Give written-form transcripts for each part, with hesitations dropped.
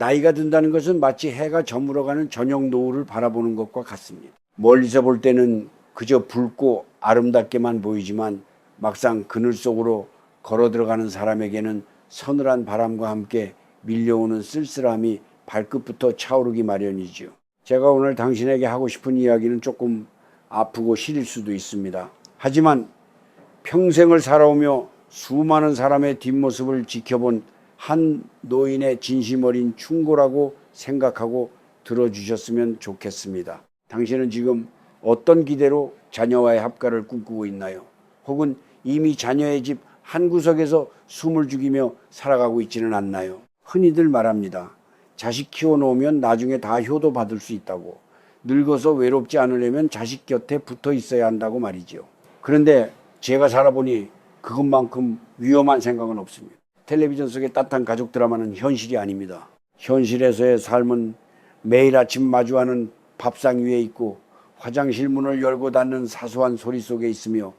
나이가 든다는 것은 마치 해가 저물어가는 저녁 노을을 바라보는 것과 같습니다. 멀리서 볼 때는 그저 붉고 아름답게만 보이지만 막상 그늘 속으로 걸어 들어가는 사람에게는 서늘한 바람과 함께 밀려오는 쓸쓸함이 발끝부터 차오르기 마련이지요. 제가 오늘 당신에게 하고 싶은 이야기는 조금 아프고 시릴 수도 있습니다. 하지만 평생을 살아오며 수많은 사람의 뒷모습을 지켜본 한 노인의 진심 어린 충고라고 생각하고 들어주셨으면 좋겠습니다. 당신은 지금 어떤 기대로 자녀와의 합가를 꿈꾸고 있나요? 혹은 이미 자녀의 집 한 구석에서 숨을 죽이며 살아가고 있지는 않나요? 흔히들 말합니다. 자식 키워놓으면 나중에 다 효도받을 수 있다고. 늙어서 외롭지 않으려면 자식 곁에 붙어 있어야 한다고 말이죠. 그런데 제가 살아보니 그것만큼 위험한 생각은 없습니다. 텔레비전 속의 따뜻한 가족 드라마는 현실이 아닙니다. 현실에서의 삶은 매일 아침 마주하는 밥상 위에 있고 화장실 문을 열고 닫는 사소한 소리 속에 있으며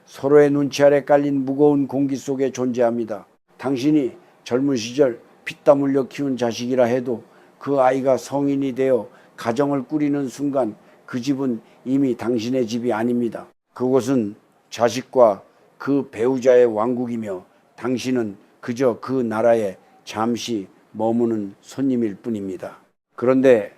서로의 눈치 아래 깔린 무거운 공기 속에 존재합니다. 당신이 젊은 시절 피땀 흘려 키운 자식이라 해도 그 아이가 성인이 되어 가정을 꾸리는 순간 그 집은 이미 당신의 집이 아닙니다. 그곳은 자식과 그 배우자의 왕국이며 당신은 그저 그 나라에 잠시 머무는 손님일 뿐입니다. 그런데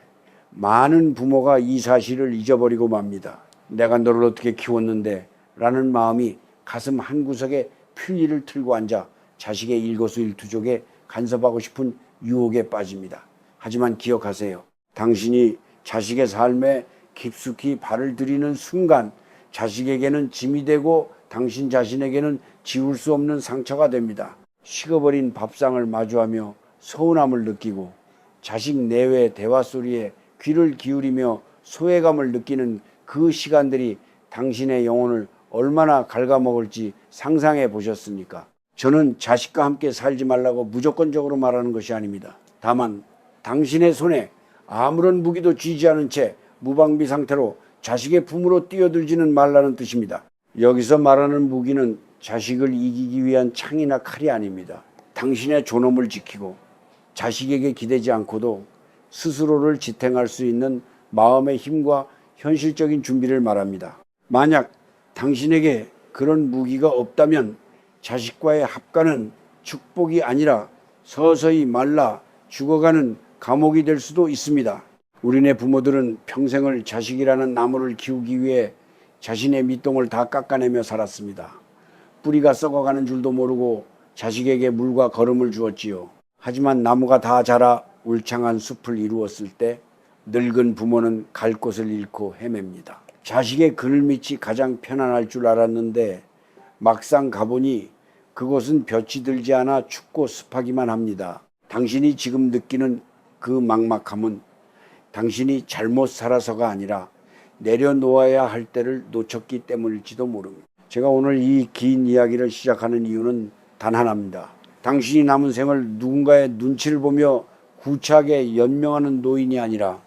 많은 부모가 이 사실을 잊어버리고 맙니다. 내가 너를 어떻게 키웠는데 라는 마음이 가슴 한구석에 필리를 틀고 앉아 자식의 일거수일투족에 간섭하고 싶은 유혹에 빠집니다. 하지만 기억하세요. 당신이 자식의 삶에 깊숙이 발을 들이는 순간 자식에게는 짐이 되고 당신 자신에게는 지울 수 없는 상처가 됩니다. 식어버린 밥상을 마주하며 서운함을 느끼고 자식 내외 대화 소리에 귀를 기울이며 소외감을 느끼는 그 시간들이 당신의 영혼을 얼마나 갉아먹을지 상상해 보셨습니까? 저는 자식과 함께 살지 말라고 무조건적으로 말하는 것이 아닙니다. 다만 당신의 손에 아무런 무기도 쥐지 않은 채 무방비 상태로 자식의 품으로 뛰어들지는 말라는 뜻입니다. 여기서 말하는 무기는 자식을 이기기 위한 창이나 칼이 아닙니다. 당신의 존엄을 지키고 자식에게 기대지 않고도 스스로를 지탱할 수 있는 마음의 힘과 현실적인 준비를 말합니다. 만약 당신에게 그런 무기가 없다면 자식과의 합가는 축복이 아니라 서서히 말라 죽어가는 감옥이 될 수도 있습니다. 우리네 부모들은 평생을 자식이라는 나무를 키우기 위해 자신의 밑동을 다 깎아내며 살았습니다. 뿌리가 썩어가는 줄도 모르고 자식에게 물과 거름을 주었지요. 하지만 나무가 다 자라 울창한 숲을 이루었을 때 늙은 부모는 갈 곳을 잃고 헤맵니다. 자식의 그늘밑이 가장 편안할 줄 알았는데 막상 가보니 그곳은 볕이 들지 않아 춥고 습하기만 합니다. 당신이 지금 느끼는 그 막막함은 당신이 잘못 살아서가 아니라 내려놓아야 할 때를 놓쳤기 때문일지도 모릅니다. 제가 오늘 이 긴 이야기를 시작하는 이유는 단 하나입니다. 당신이 남은 생을 누군가의 눈치를 보며 구차하게 연명하는 노인이 아니라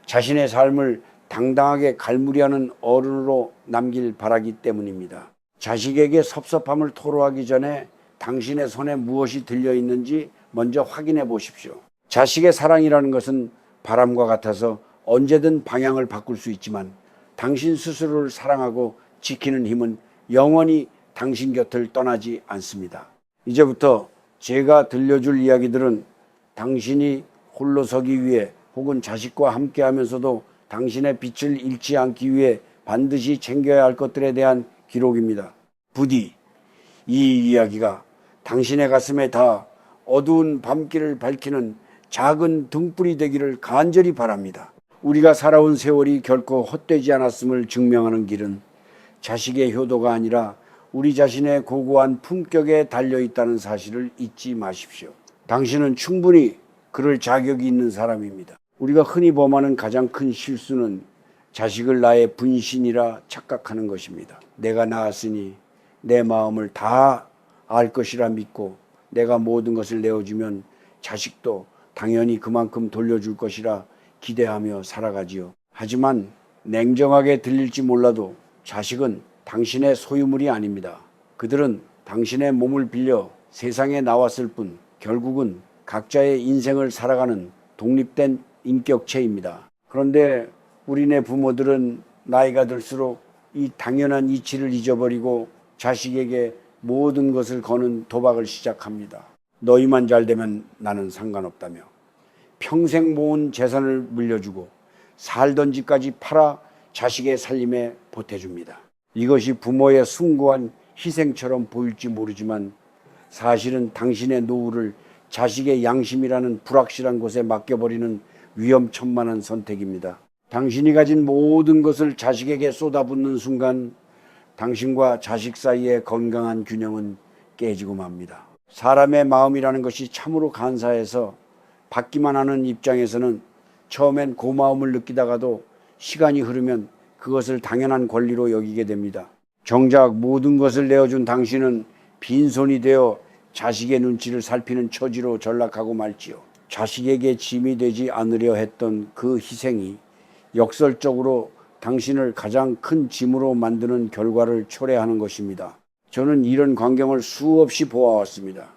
자신의 삶을 당당하게 갈무리하는 어른으로 남길 바라기 때문입니다. 자식에게 섭섭함을 토로하기 전에 당신의 손에 무엇이 들려있는지 먼저 확인해 보십시오. 자식의 사랑이라는 것은 바람과 같아서 언제든 방향을 바꿀 수 있지만 당신 스스로를 사랑하고 지키는 힘은 영원히 당신 곁을 떠나지 않습니다. 이제부터 제가 들려줄 이야기들은 당신이 홀로 서기 위해 혹은 자식과 함께 하면서도 당신의 빛을 잃지 않기 위해 반드시 챙겨야 할 것들에 대한 기록입니다. 부디 이 이야기가 당신의 가슴에 다 어두운 밤길을 밝히는 작은 등불이 되기를 간절히 바랍니다. 우리가 살아온 세월이 결코 헛되지 않았음을 증명하는 길은 자식의 효도가 아니라 우리 자신의 고고한 품격에 달려있다는 사실을 잊지 마십시오. 당신은 충분히 그럴 자격이 있는 사람입니다. 우리가 흔히 범하는 가장 큰 실수는 자식을 나의 분신이라 착각하는 것입니다. 내가 낳았으니 내 마음을 다 알 것이라 믿고 내가 모든 것을 내어주면 자식도 당연히 그만큼 돌려줄 것이라 기대하며 살아가지요. 하지만 냉정하게 들릴지 몰라도 자식은 당신의 소유물이 아닙니다. 그들은 당신의 몸을 빌려 세상에 나왔을 뿐 결국은 각자의 인생을 살아가는 독립된 인격체입니다. 그런데 우리네 부모들은 나이가 들수록 이 당연한 이치를 잊어버리고 자식에게 모든 것을 거는 도박을 시작합니다. 너희만 잘 되면 나는 상관없다며 평생 모은 재산을 물려주고 살던 집까지 팔아 자식의 살림에 보태줍니다. 이것이 부모의 숭고한 희생처럼 보일지 모르지만 사실은 당신의 노후를 자식의 양심이라는 불확실한 곳에 맡겨버리는 위험천만한 선택입니다. 당신이 가진 모든 것을 자식에게 쏟아붓는 순간 당신과 자식 사이의 건강한 균형은 깨지고 맙니다. 사람의 마음이라는 것이 참으로 간사해서 받기만 하는 입장에서는 처음엔 고마움을 느끼다가도 시간이 흐르면 그것을 당연한 권리로 여기게 됩니다. 정작 모든 것을 내어준 당신은 빈손이 되어 자식의 눈치를 살피는 처지로 전락하고 말지요. 자식에게 짐이 되지 않으려 했던 그 희생이 역설적으로 당신을 가장 큰 짐으로 만드는 결과를 초래하는 것입니다. 저는 이런 광경을 수없이 보아왔습니다.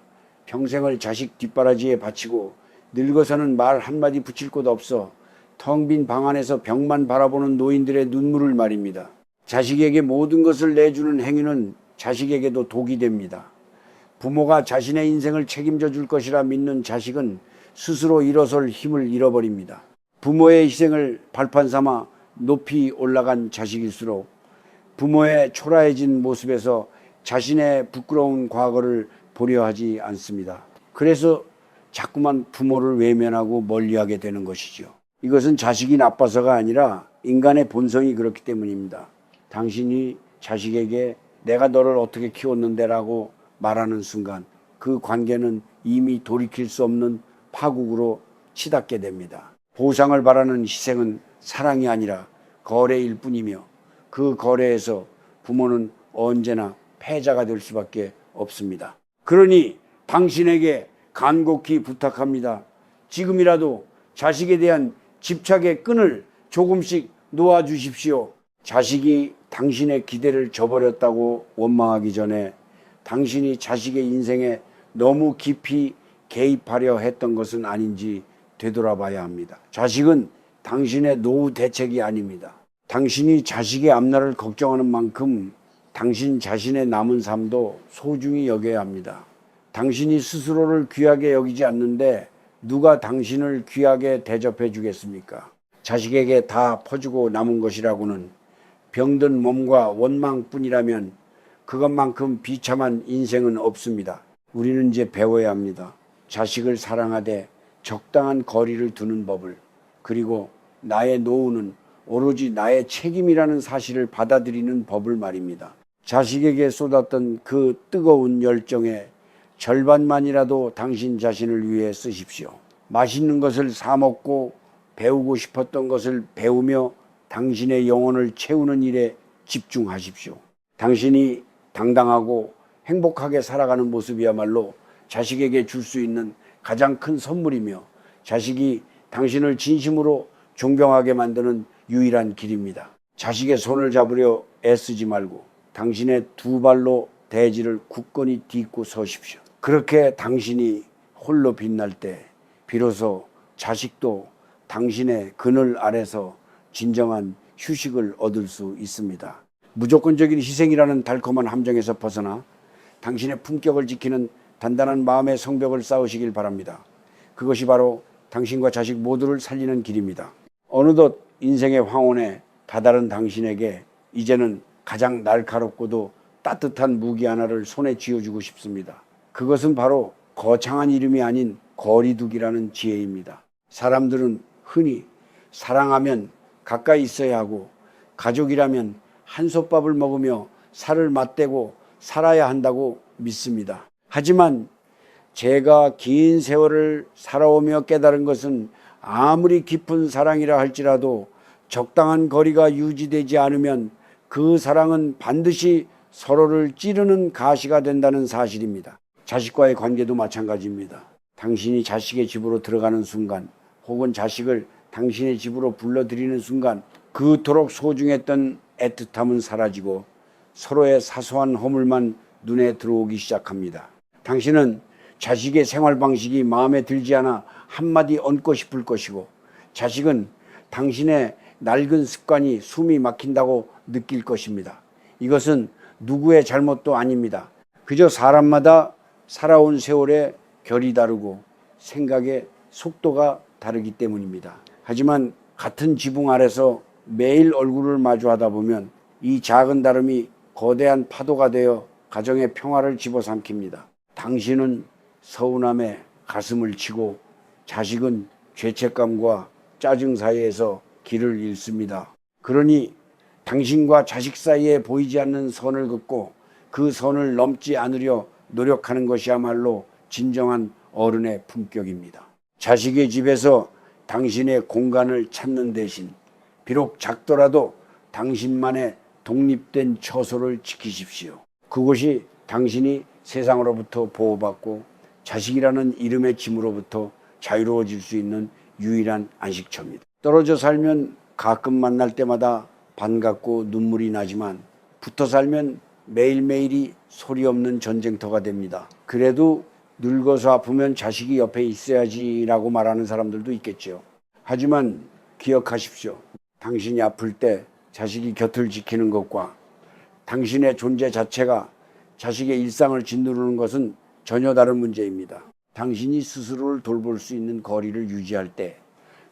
평생을 자식 뒷바라지에 바치고 늙어서는 말 한마디 붙일 곳 없어 텅 빈 방 안에서 벽만 바라보는 노인들의 눈물을 말입니다. 자식에게 모든 것을 내주는 행위는 자식에게도 독이 됩니다. 부모가 자신의 인생을 책임져 줄 것이라 믿는 자식은 스스로 일어설 힘을 잃어버립니다. 부모의 희생을 발판 삼아 높이 올라간 자식일수록 부모의 초라해진 모습에서 자신의 부끄러운 과거를 보려 하지 않습니다. 그래서 자꾸만 부모를 외면하고 멀리하게 되는 것이죠. 이것은 자식이 나빠서가 아니라 인간의 본성이 그렇기 때문입니다. 당신이 자식에게 내가 너를 어떻게 키웠는데 라고 말하는 순간 그 관계는 이미 돌이킬 수 없는 파국으로 치닫게 됩니다. 보상을 바라는 희생은 사랑이 아니라 거래일 뿐이며 그 거래에서 부모는 언제나 패자가 될 수밖에 없습니다. 그러니 당신에게 간곡히 부탁합니다. 지금이라도 자식에 대한 집착의 끈을 조금씩 놓아주십시오. 자식이 당신의 기대를 저버렸다고 원망하기 전에 당신이 자식의 인생에 너무 깊이 개입하려 했던 것은 아닌지 되돌아봐야 합니다. 자식은 당신의 노후 대책이 아닙니다. 당신이 자식의 앞날을 걱정하는 만큼 당신 자신의 남은 삶도 소중히 여겨야 합니다. 당신이 스스로를 귀하게 여기지 않는데 누가 당신을 귀하게 대접해 주겠습니까? 자식에게 다 퍼주고 남은 것이라고는 병든 몸과 원망뿐이라면 그것만큼 비참한 인생은 없습니다. 우리는 이제 배워야 합니다. 자식을 사랑하되 적당한 거리를 두는 법을, 그리고 나의 노후는 오로지 나의 책임이라는 사실을 받아들이는 법을 말입니다. 자식에게 쏟았던 그 뜨거운 열정의 절반만이라도 당신 자신을 위해 쓰십시오. 맛있는 것을 사 먹고 배우고 싶었던 것을 배우며 당신의 영혼을 채우는 일에 집중하십시오. 당신이 당당하고 행복하게 살아가는 모습이야말로 자식에게 줄 수 있는 가장 큰 선물이며 자식이 당신을 진심으로 존경하게 만드는 유일한 길입니다. 자식의 손을 잡으려 애쓰지 말고 당신의 두 발로 대지를 굳건히 딛고 서십시오. 그렇게 당신이 홀로 빛날 때 비로소 자식도 당신의 그늘 아래서 진정한 휴식을 얻을 수 있습니다. 무조건적인 희생이라는 달콤한 함정에서 벗어나 당신의 품격을 지키는 단단한 마음의 성벽을 쌓으시길 바랍니다. 그것이 바로 당신과 자식 모두를 살리는 길입니다. 어느덧 인생의 황혼에 다다른 당신에게 이제는 가장 날카롭고도 따뜻한 무기 하나를 손에 쥐어주고 싶습니다. 그것은 바로 거창한 이름이 아닌 거리두기라는 지혜입니다. 사람들은 흔히 사랑하면 가까이 있어야 하고 가족이라면 한솥밥을 먹으며 살을 맞대고 살아야 한다고 믿습니다. 하지만 제가 긴 세월을 살아오며 깨달은 것은 아무리 깊은 사랑이라 할지라도 적당한 거리가 유지되지 않으면 그 사랑은 반드시 서로를 찌르는 가시가 된다는 사실입니다. 자식과의 관계도 마찬가지입니다. 당신이 자식의 집으로 들어가는 순간 혹은 자식을 당신의 집으로 불러들이는 순간 그토록 소중했던 애틋함은 사라지고 서로의 사소한 허물만 눈에 들어오기 시작합니다. 당신은 자식의 생활 방식이 마음에 들지 않아 한마디 얹고 싶을 것이고, 자식은 당신의 낡은 습관이 숨이 막힌다고 느낄 것입니다. 이것은 누구의 잘못도 아닙니다. 그저 사람마다 살아온 세월의 결이 다르고 생각의 속도가 다르기 때문입니다. 하지만 같은 지붕 아래서 매일 얼굴을 마주하다 보면 이 작은 다름이 거대한 파도가 되어 가정의 평화를 집어삼킵니다. 당신은 서운함에 가슴을 치고 자식은 죄책감과 짜증 사이에서 길을 잃습니다. 그러니 당신과 자식 사이에 보이지 않는 선을 긋고 그 선을 넘지 않으려 노력하는 것이야말로 진정한 어른의 품격입니다. 자식의 집에서 당신의 공간을 찾는 대신 비록 작더라도 당신만의 독립된 처소를 지키십시오. 그곳이 당신이 세상으로부터 보호받고 자식이라는 이름의 짐으로부터 자유로워질 수 있는 유일한 안식처입니다. 떨어져 살면 가끔 만날 때마다 반갑고 눈물이 나지만 붙어 살면 매일매일이 소리 없는 전쟁터가 됩니다. 그래도 늙어서 아프면 자식이 옆에 있어야지라고 말하는 사람들도 있겠죠. 하지만 기억하십시오. 당신이 아플 때 자식이 곁을 지키는 것과 당신의 존재 자체가 자식의 일상을 짓누르는 것은 전혀 다른 문제입니다. 당신이 스스로를 돌볼 수 있는 거리를 유지할 때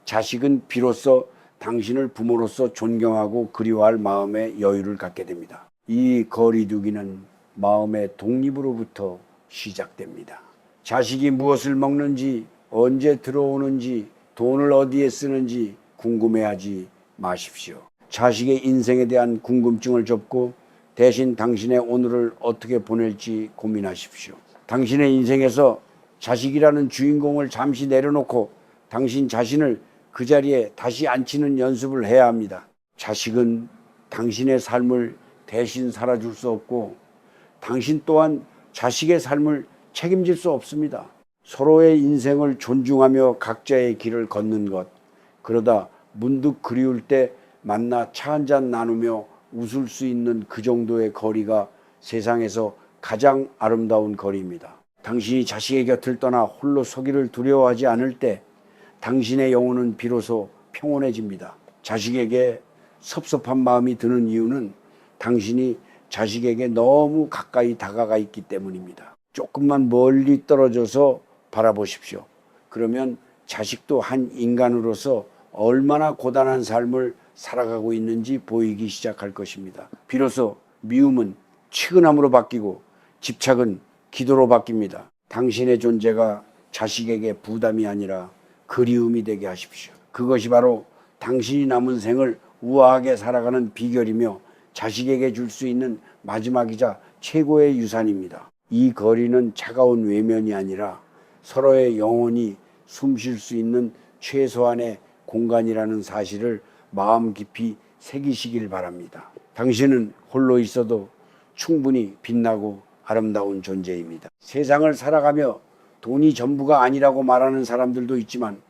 자식은 비로소 당신을 부모로서 존경하고 그리워할 마음의 여유를 갖게 됩니다. 이 거리두기는 마음의 독립으로부터 시작됩니다. 자식이 무엇을 먹는지, 언제 들어오는지, 돈을 어디에 쓰는지 궁금해하지 마십시오. 자식의 인생에 대한 궁금증을 접고 대신 당신의 오늘을 어떻게 보낼지 고민하십시오. 당신의 인생에서 자식이라는 주인공을 잠시 내려놓고 당신 자신을 그 자리에 다시 앉히는 연습을 해야 합니다. 자식은 당신의 삶을 대신 살아줄 수 없고 당신 또한 자식의 삶을 책임질 수 없습니다. 서로의 인생을 존중하며 각자의 길을 걷는 것, 그러다 문득 그리울 때 만나 차 한잔 나누며 웃을 수 있는 그 정도의 거리가 세상에서 가장 아름다운 거리입니다. 당신이 자식의 곁을 떠나 홀로 서기를 두려워하지 않을 때 당신의 영혼은 비로소 평온해집니다. 자식에게 섭섭한 마음이 드는 이유는 당신이 자식에게 너무 가까이 다가가 있기 때문입니다. 조금만 멀리 떨어져서 바라보십시오. 그러면 자식도 한 인간으로서 얼마나 고단한 삶을 살아가고 있는지 보이기 시작할 것입니다. 비로소 미움은 치근함으로 바뀌고 집착은 기도로 바뀝니다. 당신의 존재가 자식에게 부담이 아니라 그리움이 되게 하십시오. 그것이 바로 당신이 남은 생을 우아하게 살아가는 비결이며 자식에게 줄 수 있는 마지막이자 최고의 유산입니다. 이 거리는 차가운 외면이 아니라 서로의 영혼이 숨 쉴 수 있는 최소한의 공간이라는 사실을 마음 깊이 새기시길 바랍니다. 당신은 홀로 있어도 충분히 빛나고 아름다운 존재입니다. 세상을 살아가며 돈이 전부가 아니라고 말하는 사람들도 있지만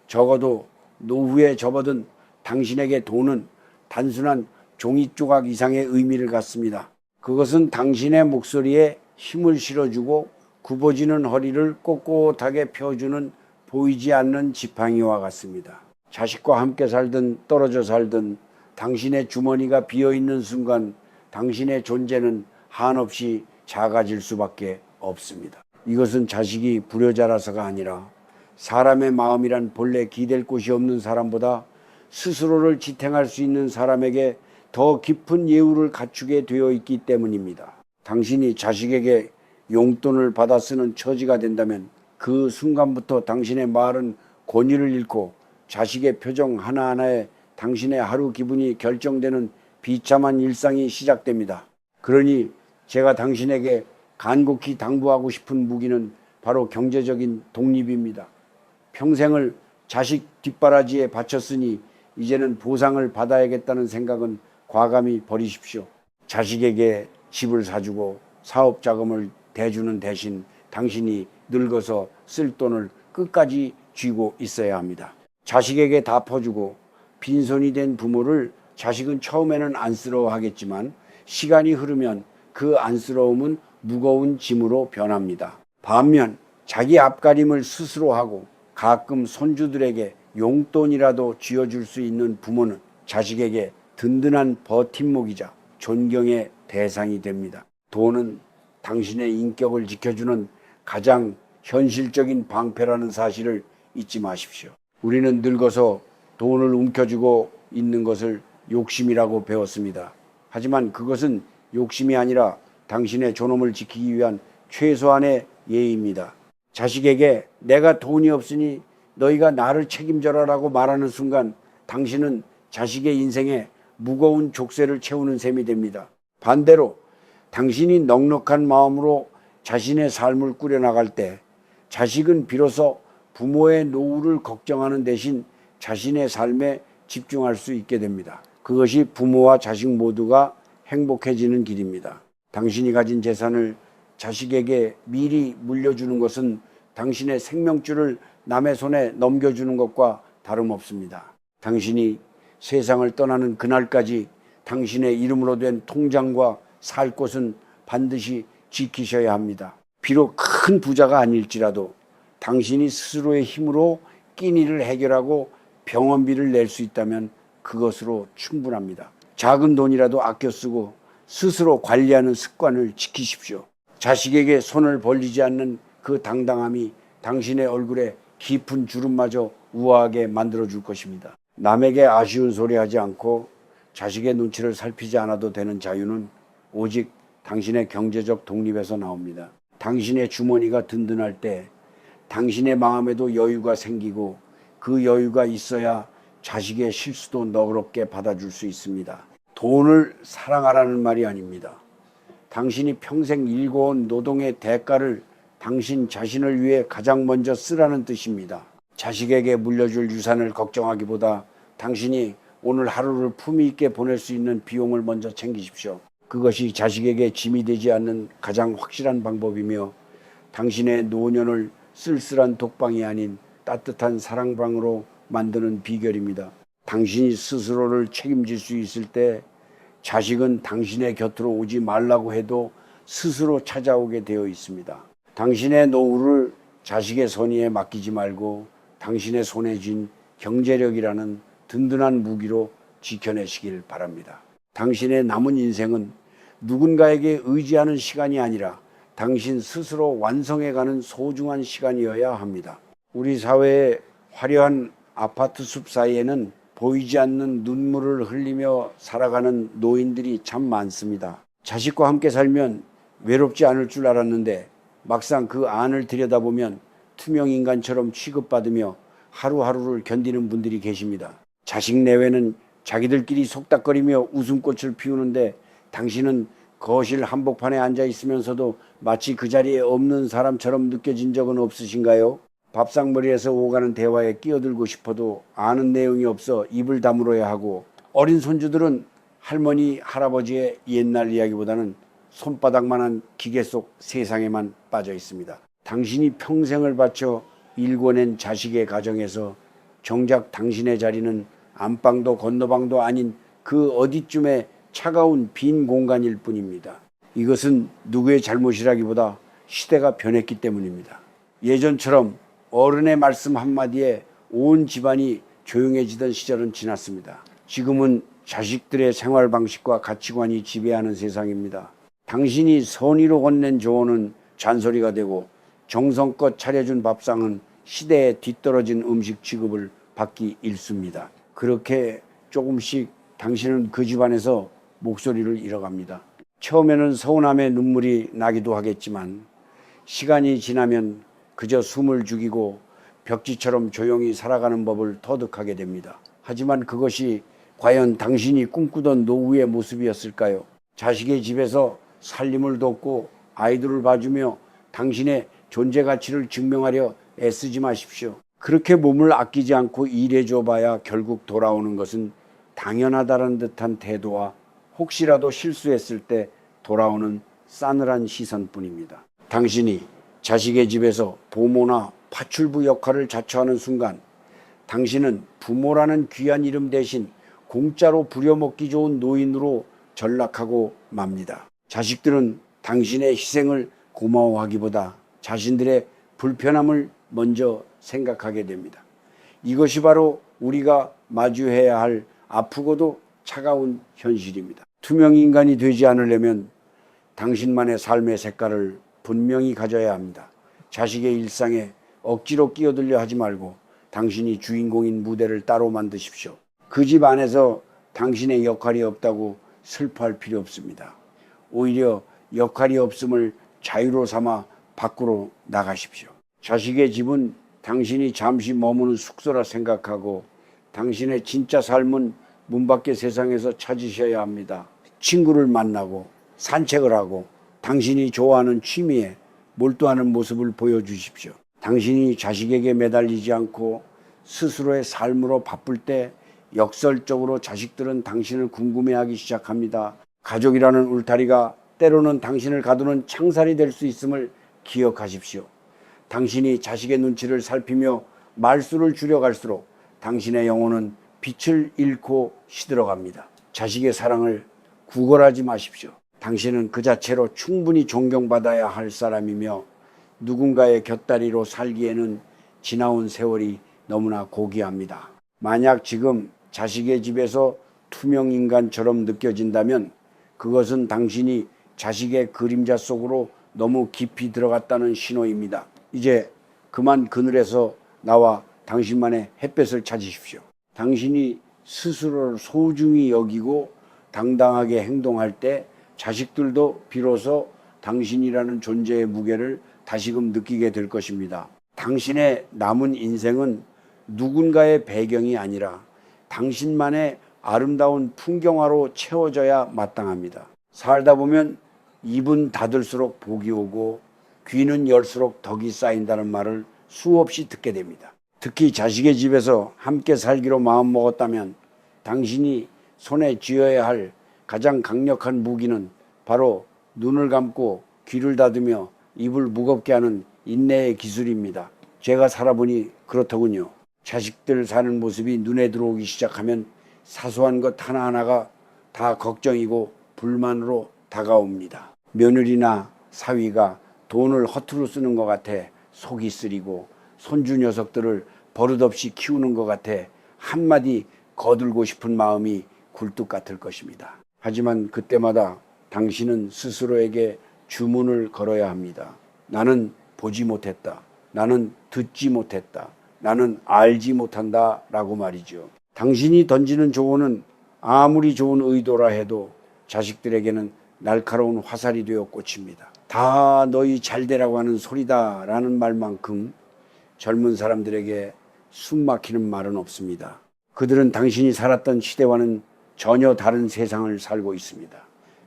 적어도 노후에 접어든 당신에게 돈은 단순한 종이 조각 이상의 의미를 갖습니다. 그것은 당신의 목소리에 힘을 실어주고 굽어지는 허리를 꼿꼿하게 펴주는 보이지 않는 지팡이와 같습니다. 자식과 함께 살든 떨어져 살든 당신의 주머니가 비어있는 순간 당신의 존재는 한없이 작아질 수밖에 없습니다. 이것은 자식이 불효자라서가 아니라 사람의 마음이란 본래 기댈 곳이 없는 사람보다 스스로를 지탱할 수 있는 사람에게 더 깊은 예우를 갖추게 되어 있기 때문입니다. 당신이 자식에게 용돈을 받아 쓰는 처지가 된다면 그 순간부터 당신의 말은 권위를 잃고 자식의 표정 하나하나에 당신의 하루 기분이 결정되는 비참한 일상이 시작됩니다. 그러니 제가 당신에게 간곡히 당부하고 싶은 무기는 바로 경제적인 독립입니다. 평생을 자식 뒷바라지에 바쳤으니 이제는 보상을 받아야겠다는 생각은 과감히 버리십시오. 자식에게 집을 사주고 사업 자금을 대주는 대신 당신이 늙어서 쓸 돈을 끝까지 쥐고 있어야 합니다. 자식에게 다 퍼주고 빈손이 된 부모를 자식은 처음에는 안쓰러워하겠지만 시간이 흐르면 그 안쓰러움은 무거운 짐으로 변합니다. 반면 자기 앞가림을 스스로 하고 가끔 손주들에게 용돈이라도 쥐어줄 수 있는 부모는 자식에게 든든한 버팀목이자 존경의 대상이 됩니다. 돈은 당신의 인격을 지켜주는 가장 현실적인 방패라는 사실을 잊지 마십시오. 우리는 늙어서 돈을 움켜쥐고 있는 것을 욕심이라고 배웠습니다. 하지만 그것은 욕심이 아니라 당신의 존엄을 지키기 위한 최소한의 예의입니다. 자식에게 내가 돈이 없으니 너희가 나를 책임져라라고 말하는 순간 당신은 자식의 인생에 무거운 족쇄를 채우는 셈이 됩니다. 반대로 당신이 넉넉한 마음으로 자신의 삶을 꾸려나갈 때 자식은 비로소 부모의 노후를 걱정하는 대신 자신의 삶에 집중할 수 있게 됩니다. 그것이 부모와 자식 모두가 행복해지는 길입니다. 당신이 가진 재산을 자식에게 미리 물려주는 것은 당신의 생명줄을 남의 손에 넘겨주는 것과 다름없습니다. 당신이 세상을 떠나는 그날까지 당신의 이름으로 된 통장과 살 곳은 반드시 지키셔야 합니다. 비록 큰 부자가 아닐지라도 당신이 스스로의 힘으로 끼니를 해결하고 병원비를 낼 수 있다면 그것으로 충분합니다. 작은 돈이라도 아껴 쓰고 스스로 관리하는 습관을 지키십시오. 자식에게 손을 벌리지 않는 그 당당함이 당신의 얼굴에 깊은 주름마저 우아하게 만들어줄 것입니다. 남에게 아쉬운 소리 하지 않고 자식의 눈치를 살피지 않아도 되는 자유는 오직 당신의 경제적 독립에서 나옵니다. 당신의 주머니가 든든할 때 당신의 마음에도 여유가 생기고 그 여유가 있어야 자식의 실수도 너그럽게 받아줄 수 있습니다. 돈을 사랑하라는 말이 아닙니다. 당신이 평생 일궈온 노동의 대가를 당신 자신을 위해 가장 먼저 쓰라는 뜻입니다. 자식에게 물려줄 유산을 걱정하기보다 당신이 오늘 하루를 품위 있게 보낼 수 있는 비용을 먼저 챙기십시오. 그것이 자식에게 짐이 되지 않는 가장 확실한 방법이며 당신의 노년을 쓸쓸한 독방이 아닌 따뜻한 사랑방으로 만드는 비결입니다. 당신이 스스로를 책임질 수 있을 때 자식은 당신의 곁으로 오지 말라고 해도 스스로 찾아오게 되어 있습니다. 당신의 노후를 자식의 선의에 맡기지 말고 당신의 손에 쥔 경제력이라는 든든한 무기로 지켜내시길 바랍니다. 당신의 남은 인생은 누군가에게 의지하는 시간이 아니라 당신 스스로 완성해가는 소중한 시간이어야 합니다. 우리 사회의 화려한 아파트 숲 사이에는 보이지 않는 눈물을 흘리며 살아가는 노인들이 참 많습니다. 자식과 함께 살면 외롭지 않을 줄 알았는데 막상 그 안을 들여다보면 투명인간처럼 취급받으며 하루하루를 견디는 분들이 계십니다. 자식 내외는 자기들끼리 속닥거리며 웃음꽃을 피우는데 당신은 거실 한복판에 앉아 있으면서도 마치 그 자리에 없는 사람처럼 느껴진 적은 없으신가요? 밥상머리에서 오가는 대화에 끼어들고 싶어도 아는 내용이 없어 입을 다물어야 하고 어린 손주들은 할머니, 할아버지의 옛날 이야기보다는 손바닥만한 기계 속 세상에만 빠져 있습니다. 당신이 평생을 바쳐 일궈낸 자식의 가정에서 정작 당신의 자리는 안방도 건너방도 아닌 그 어디쯤에 차가운 빈 공간일 뿐입니다. 이것은 누구의 잘못이라기보다 시대가 변했기 때문입니다. 예전처럼 어른의 말씀 한마디에 온 집안이 조용해지던 시절은 지났습니다. 지금은 자식들의 생활 방식과 가치관이 지배하는 세상입니다. 당신이 선의로 건넨 조언은 잔소리가 되고 정성껏 차려준 밥상은 시대에 뒤떨어진 음식 취급을 받기 일쑤입니다. 그렇게 조금씩 당신은 그 집안에서 목소리를 잃어갑니다. 처음에는 서운함에 눈물이 나기도 하겠지만 시간이 지나면 그저 숨을 죽이고 벽지처럼 조용히 살아가는 법을 터득하게 됩니다. 하지만 그것이 과연 당신이 꿈꾸던 노후의 모습이었을까요? 자식의 집에서 살림을 돕고 아이들을 봐주며 당신의 존재 가치를 증명하려 애쓰지 마십시오. 그렇게 몸을 아끼지 않고 일해줘봐야 결국 돌아오는 것은 당연하다는 듯한 태도와 혹시라도 실수했을 때 돌아오는 싸늘한 시선뿐입니다. 당신이 자식의 집에서 보모나 파출부 역할을 자처하는 순간 당신은 부모라는 귀한 이름 대신 공짜로 부려먹기 좋은 노인으로 전락하고 맙니다. 자식들은 당신의 희생을 고마워하기보다 자신들의 불편함을 먼저 생각하게 됩니다. 이것이 바로 우리가 마주해야 할 아프고도 차가운 현실입니다. 투명 인간이 되지 않으려면 당신만의 삶의 색깔을 분명히 가져야 합니다. 자식의 일상에 억지로 끼어들려 하지 말고 당신이 주인공인 무대를 따로 만드십시오. 그 집 안에서 당신의 역할이 없다고 슬퍼할 필요 없습니다. 오히려 역할이 없음을 자유로 삼아 밖으로 나가십시오. 자식의 집은 당신이 잠시 머무는 숙소라 생각하고 당신의 진짜 삶은 문 밖의 세상에서 찾으셔야 합니다. 친구를 만나고 산책을 하고 당신이 좋아하는 취미에 몰두하는 모습을 보여주십시오. 당신이 자식에게 매달리지 않고 스스로의 삶으로 바쁠 때 역설적으로 자식들은 당신을 궁금해하기 시작합니다. 가족이라는 울타리가 때로는 당신을 가두는 창살이 될 수 있음을 기억하십시오. 당신이 자식의 눈치를 살피며 말수를 줄여갈수록 당신의 영혼은 빛을 잃고 시들어갑니다. 자식의 사랑을 구걸하지 마십시오. 당신은 그 자체로 충분히 존경받아야 할 사람이며 누군가의 곁다리로 살기에는 지나온 세월이 너무나 고귀합니다. 만약 지금 자식의 집에서 투명인간처럼 느껴진다면 그것은 당신이 자식의 그림자 속으로 너무 깊이 들어갔다는 신호입니다. 이제 그만 그늘에서 나와 당신만의 햇볕을 찾으십시오. 당신이 스스로를 소중히 여기고 당당하게 행동할 때 자식들도 비로소 당신이라는 존재의 무게를 다시금 느끼게 될 것입니다. 당신의 남은 인생은 누군가의 배경이 아니라 당신만의 아름다운 풍경화로 채워져야 마땅합니다. 살다 보면 입은 닫을수록 복이 오고 귀는 열수록 덕이 쌓인다는 말을 수없이 듣게 됩니다. 특히 자식의 집에서 함께 살기로 마음먹었다면 당신이 손에 쥐어야 할 가장 강력한 무기는 바로 눈을 감고 귀를 닫으며 입을 무겁게 하는 인내의 기술입니다. 제가 살아보니 그렇더군요. 자식들 사는 모습이 눈에 들어오기 시작하면 사소한 것 하나하나가 다 걱정이고 불만으로 다가옵니다. 며느리나 사위가 돈을 허투루 쓰는 것 같아 속이 쓰리고 손주 녀석들을 버릇없이 키우는 것 같아 한마디 거들고 싶은 마음이 굴뚝 같을 것입니다. 하지만 그때마다 당신은 스스로에게 주문을 걸어야 합니다. 나는 보지 못했다. 나는 듣지 못했다. 나는 알지 못한다 라고 말이죠. 당신이 던지는 조언은 아무리 좋은 의도라 해도 자식들에게는 날카로운 화살이 되어 꽂힙니다. 다 너희 잘되라고 하는 소리다 라는 말만큼 젊은 사람들에게 숨막히는 말은 없습니다. 그들은 당신이 살았던 시대와는 전혀 다른 세상을 살고 있습니다.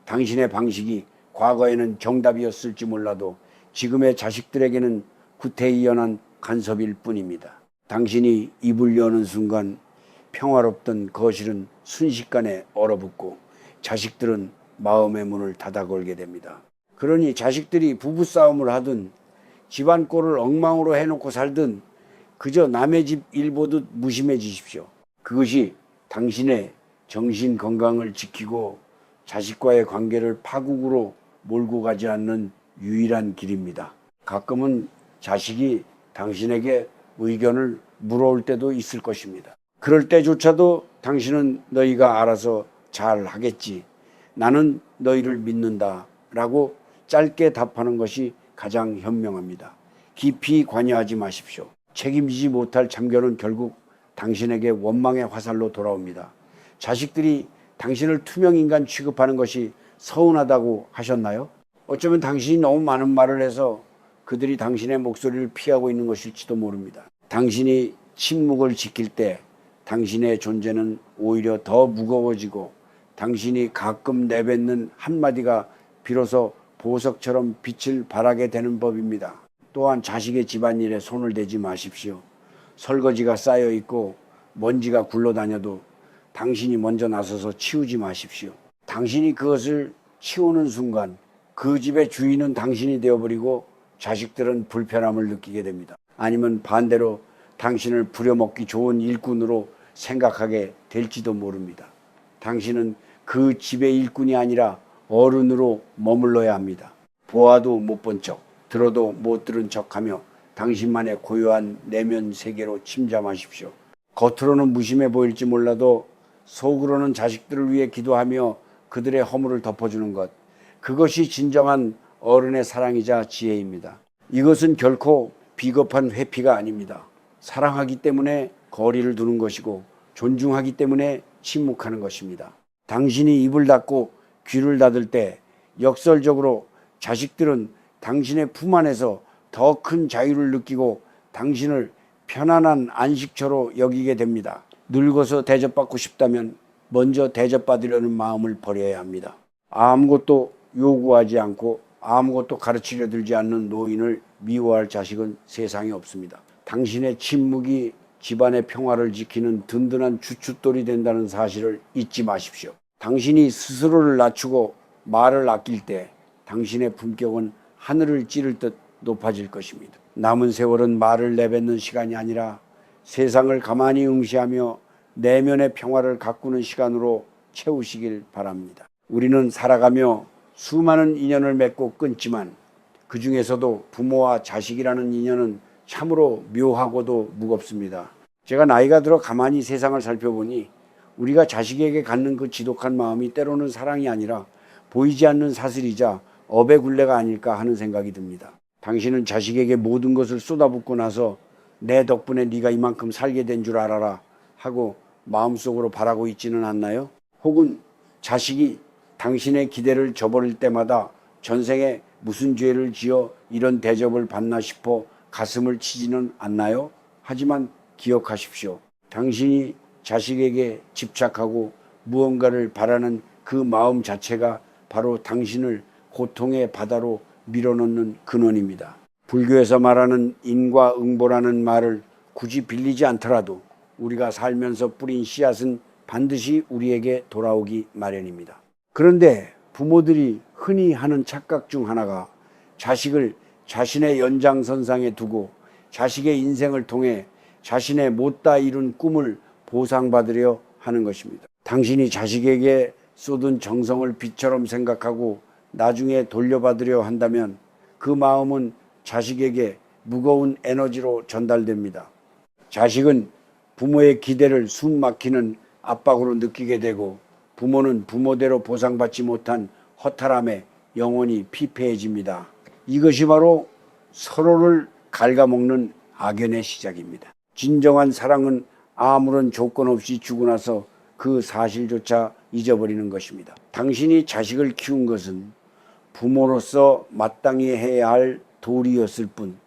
당신의 방식이 과거에는 정답이었을지 몰라도 지금의 자식들에게는 구태의연한 간섭일 뿐입니다. 당신이 입을 여는 순간 평화롭던 거실은 순식간에 얼어붙고 자식들은 마음의 문을 닫아 걸게 됩니다. 그러니 자식들이 부부싸움을 하든 집안 꼴을 엉망으로 해놓고 살든 그저 남의 집 일 보듯 무심해지십시오. 그것이 당신의 정신 건강을 지키고 자식과의 관계를 파국으로 몰고 가지 않는 유일한 길입니다. 가끔은 자식이 당신에게 의견을 물어올 때도 있을 것입니다. 그럴 때조차도 당신은 너희가 알아서 잘 하겠지. 나는 너희를 믿는다. 라고 짧게 답하는 것이 가장 현명합니다. 깊이 관여하지 마십시오. 책임지지 못할 참견은 결국 당신에게 원망의 화살로 돌아옵니다. 자식들이 당신을 투명인간 취급하는 것이 서운하다고 하셨나요? 어쩌면 당신이 너무 많은 말을 해서 그들이 당신의 목소리를 피하고 있는 것일지도 모릅니다. 당신이 침묵을 지킬 때 당신의 존재는 오히려 더 무거워지고 당신이 가끔 내뱉는 한마디가 비로소 보석처럼 빛을 발하게 되는 법입니다. 또한 자식의 집안일에 손을 대지 마십시오. 설거지가 쌓여 있고 먼지가 굴러다녀도 당신이 먼저 나서서 치우지 마십시오. 당신이 그것을 치우는 순간 그 집의 주인은 당신이 되어버리고 자식들은 불편함을 느끼게 됩니다. 아니면 반대로 당신을 부려먹기 좋은 일꾼으로 생각하게 될지도 모릅니다. 당신은 그 집의 일꾼이 아니라 어른으로 머물러야 합니다. 보아도 못 본 척, 들어도 못 들은 척하며 당신만의 고요한 내면 세계로 침잠하십시오. 겉으로는 무심해 보일지 몰라도 속으로는 자식들을 위해 기도하며 그들의 허물을 덮어주는 것, 그것이 진정한 어른의 사랑이자 지혜입니다. 이것은 결코 비겁한 회피가 아닙니다. 사랑하기 때문에 거리를 두는 것이고 존중하기 때문에 침묵하는 것입니다. 당신이 입을 닫고 귀를 닫을 때 역설적으로 자식들은 당신의 품 안에서 더 큰 자유를 느끼고 당신을 편안한 안식처로 여기게 됩니다. 늙어서 대접받고 싶다면 먼저 대접받으려는 마음을 버려야 합니다. 아무것도 요구하지 않고 아무것도 가르치려 들지 않는 노인을 미워할 자식은 세상에 없습니다. 당신의 침묵이 집안의 평화를 지키는 든든한 주춧돌이 된다는 사실을 잊지 마십시오. 당신이 스스로를 낮추고 말을 아낄 때 당신의 품격은 하늘을 찌를 듯 높아질 것입니다. 남은 세월은 말을 내뱉는 시간이 아니라 세상을 가만히 응시하며 내면의 평화를 가꾸는 시간으로 채우시길 바랍니다. 우리는 살아가며 수많은 인연을 맺고 끊지만 그 중에서도 부모와 자식이라는 인연은 참으로 묘하고도 무겁습니다. 제가 나이가 들어 가만히 세상을 살펴보니 우리가 자식에게 갖는 그 지독한 마음이 때로는 사랑이 아니라 보이지 않는 사슬이자 업의 굴레가 아닐까 하는 생각이 듭니다. 당신은 자식에게 모든 것을 쏟아붓고 나서 내 덕분에 네가 이만큼 살게 된 줄 알아라 하고 마음속으로 바라고 있지는 않나요? 혹은 자식이 당신의 기대를 저버릴 때마다 전생에 무슨 죄를 지어 이런 대접을 받나 싶어 가슴을 치지는 않나요? 하지만 기억하십시오. 당신이 자식에게 집착하고 무언가를 바라는 그 마음 자체가 바로 당신을 고통의 바다로 밀어넣는 근원입니다. 불교에서 말하는 인과응보라는 말을 굳이 빌리지 않더라도 우리가 살면서 뿌린 씨앗은 반드시 우리에게 돌아오기 마련입니다. 그런데 부모들이 흔히 하는 착각 중 하나가 자식을 자신의 연장선상에 두고 자식의 인생을 통해 자신의 못다 이룬 꿈을 보상받으려 하는 것입니다. 당신이 자식에게 쏟은 정성을 빛처럼 생각하고 나중에 돌려받으려 한다면 그 마음은 자식에게 무거운 에너지로 전달됩니다. 자식은 부모의 기대를 숨 막히는 압박으로 느끼게 되고 부모는 부모대로 보상받지 못한 허탈함에 영혼이 피폐해집니다. 이것이 바로 서로를 갉아먹는 악연의 시작입니다. 진정한 사랑은 아무런 조건 없이 주고 나서 그 사실조차 잊어버리는 것입니다. 당신이 자식을 키운 것은 부모로서 마땅히 해야 할 도리였을 뿐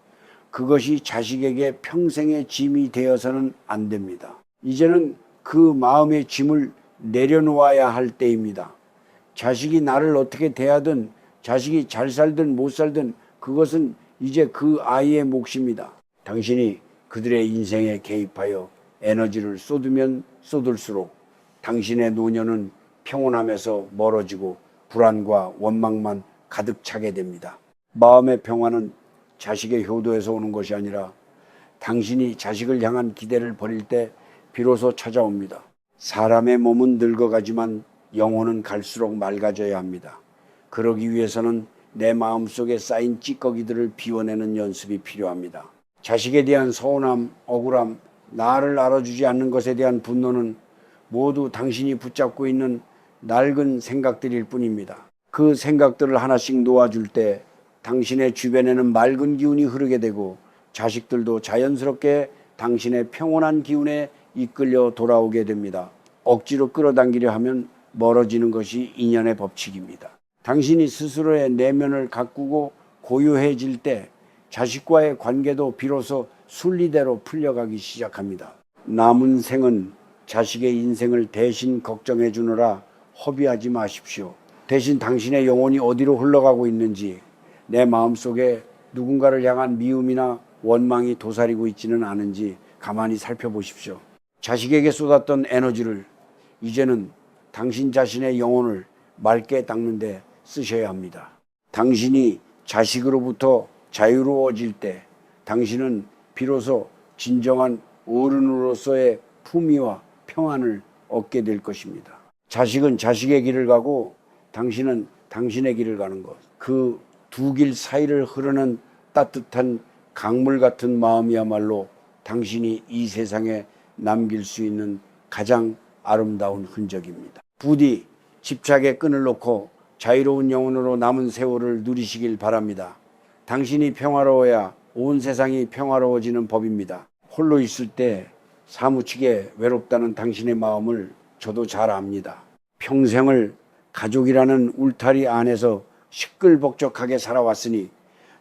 그것이 자식에게 평생의 짐이 되어서는 안 됩니다. 이제는 그 마음의 짐을 내려놓아야 할 때입니다. 자식이 나를 어떻게 대하든 자식이 잘 살든 못 살든 그것은 이제 그 아이의 몫입니다. 당신이 그들의 인생에 개입하여 에너지를 쏟으면 쏟을수록 당신의 노년은 평온함에서 멀어지고 불안과 원망만 가득 차게 됩니다. 마음의 평화는 자식의 효도에서 오는 것이 아니라 당신이 자식을 향한 기대를 버릴 때 비로소 찾아옵니다. 사람의 몸은 늙어가지만 영혼은 갈수록 맑아져야 합니다. 그러기 위해서는 내 마음속에 쌓인 찌꺼기들을 비워내는 연습이 필요합니다. 자식에 대한 서운함, 억울함, 나를 알아주지 않는 것에 대한 분노는 모두 당신이 붙잡고 있는 낡은 생각들일 뿐입니다. 그 생각들을 하나씩 놓아줄 때 당신의 주변에는 맑은 기운이 흐르게 되고 자식들도 자연스럽게 당신의 평온한 기운에 이끌려 돌아오게 됩니다. 억지로 끌어당기려 하면 멀어지는 것이 인연의 법칙입니다. 당신이 스스로의 내면을 가꾸고 고요해질 때 자식과의 관계도 비로소 순리대로 풀려가기 시작합니다. 남은 생은 자식의 인생을 대신 걱정해 주느라 허비하지 마십시오. 대신 당신의 영혼이 어디로 흘러가고 있는지 내 마음속에 누군가를 향한 미움이나 원망이 도사리고 있지는 않은지 가만히 살펴보십시오. 자식에게 쏟았던 에너지를 이제는 당신 자신의 영혼을 맑게 닦는 데 쓰셔야 합니다. 당신이 자식으로부터 자유로워질 때 당신은 비로소 진정한 어른으로서의 품위와 평안을 얻게 될 것입니다. 자식은 자식의 길을 가고 당신은 당신의 길을 가는 것. 그 두 길 사이를 흐르는 따뜻한 강물 같은 마음이야말로 당신이 이 세상에 남길 수 있는 가장 아름다운 흔적입니다. 부디 집착의 끈을 놓고 자유로운 영혼으로 남은 세월을 누리시길 바랍니다. 당신이 평화로워야 온 세상이 평화로워지는 법입니다. 홀로 있을 때 사무치게 외롭다는 당신의 마음을 저도 잘 압니다. 평생을 가족이라는 울타리 안에서 시끌벅적하게 살아왔으니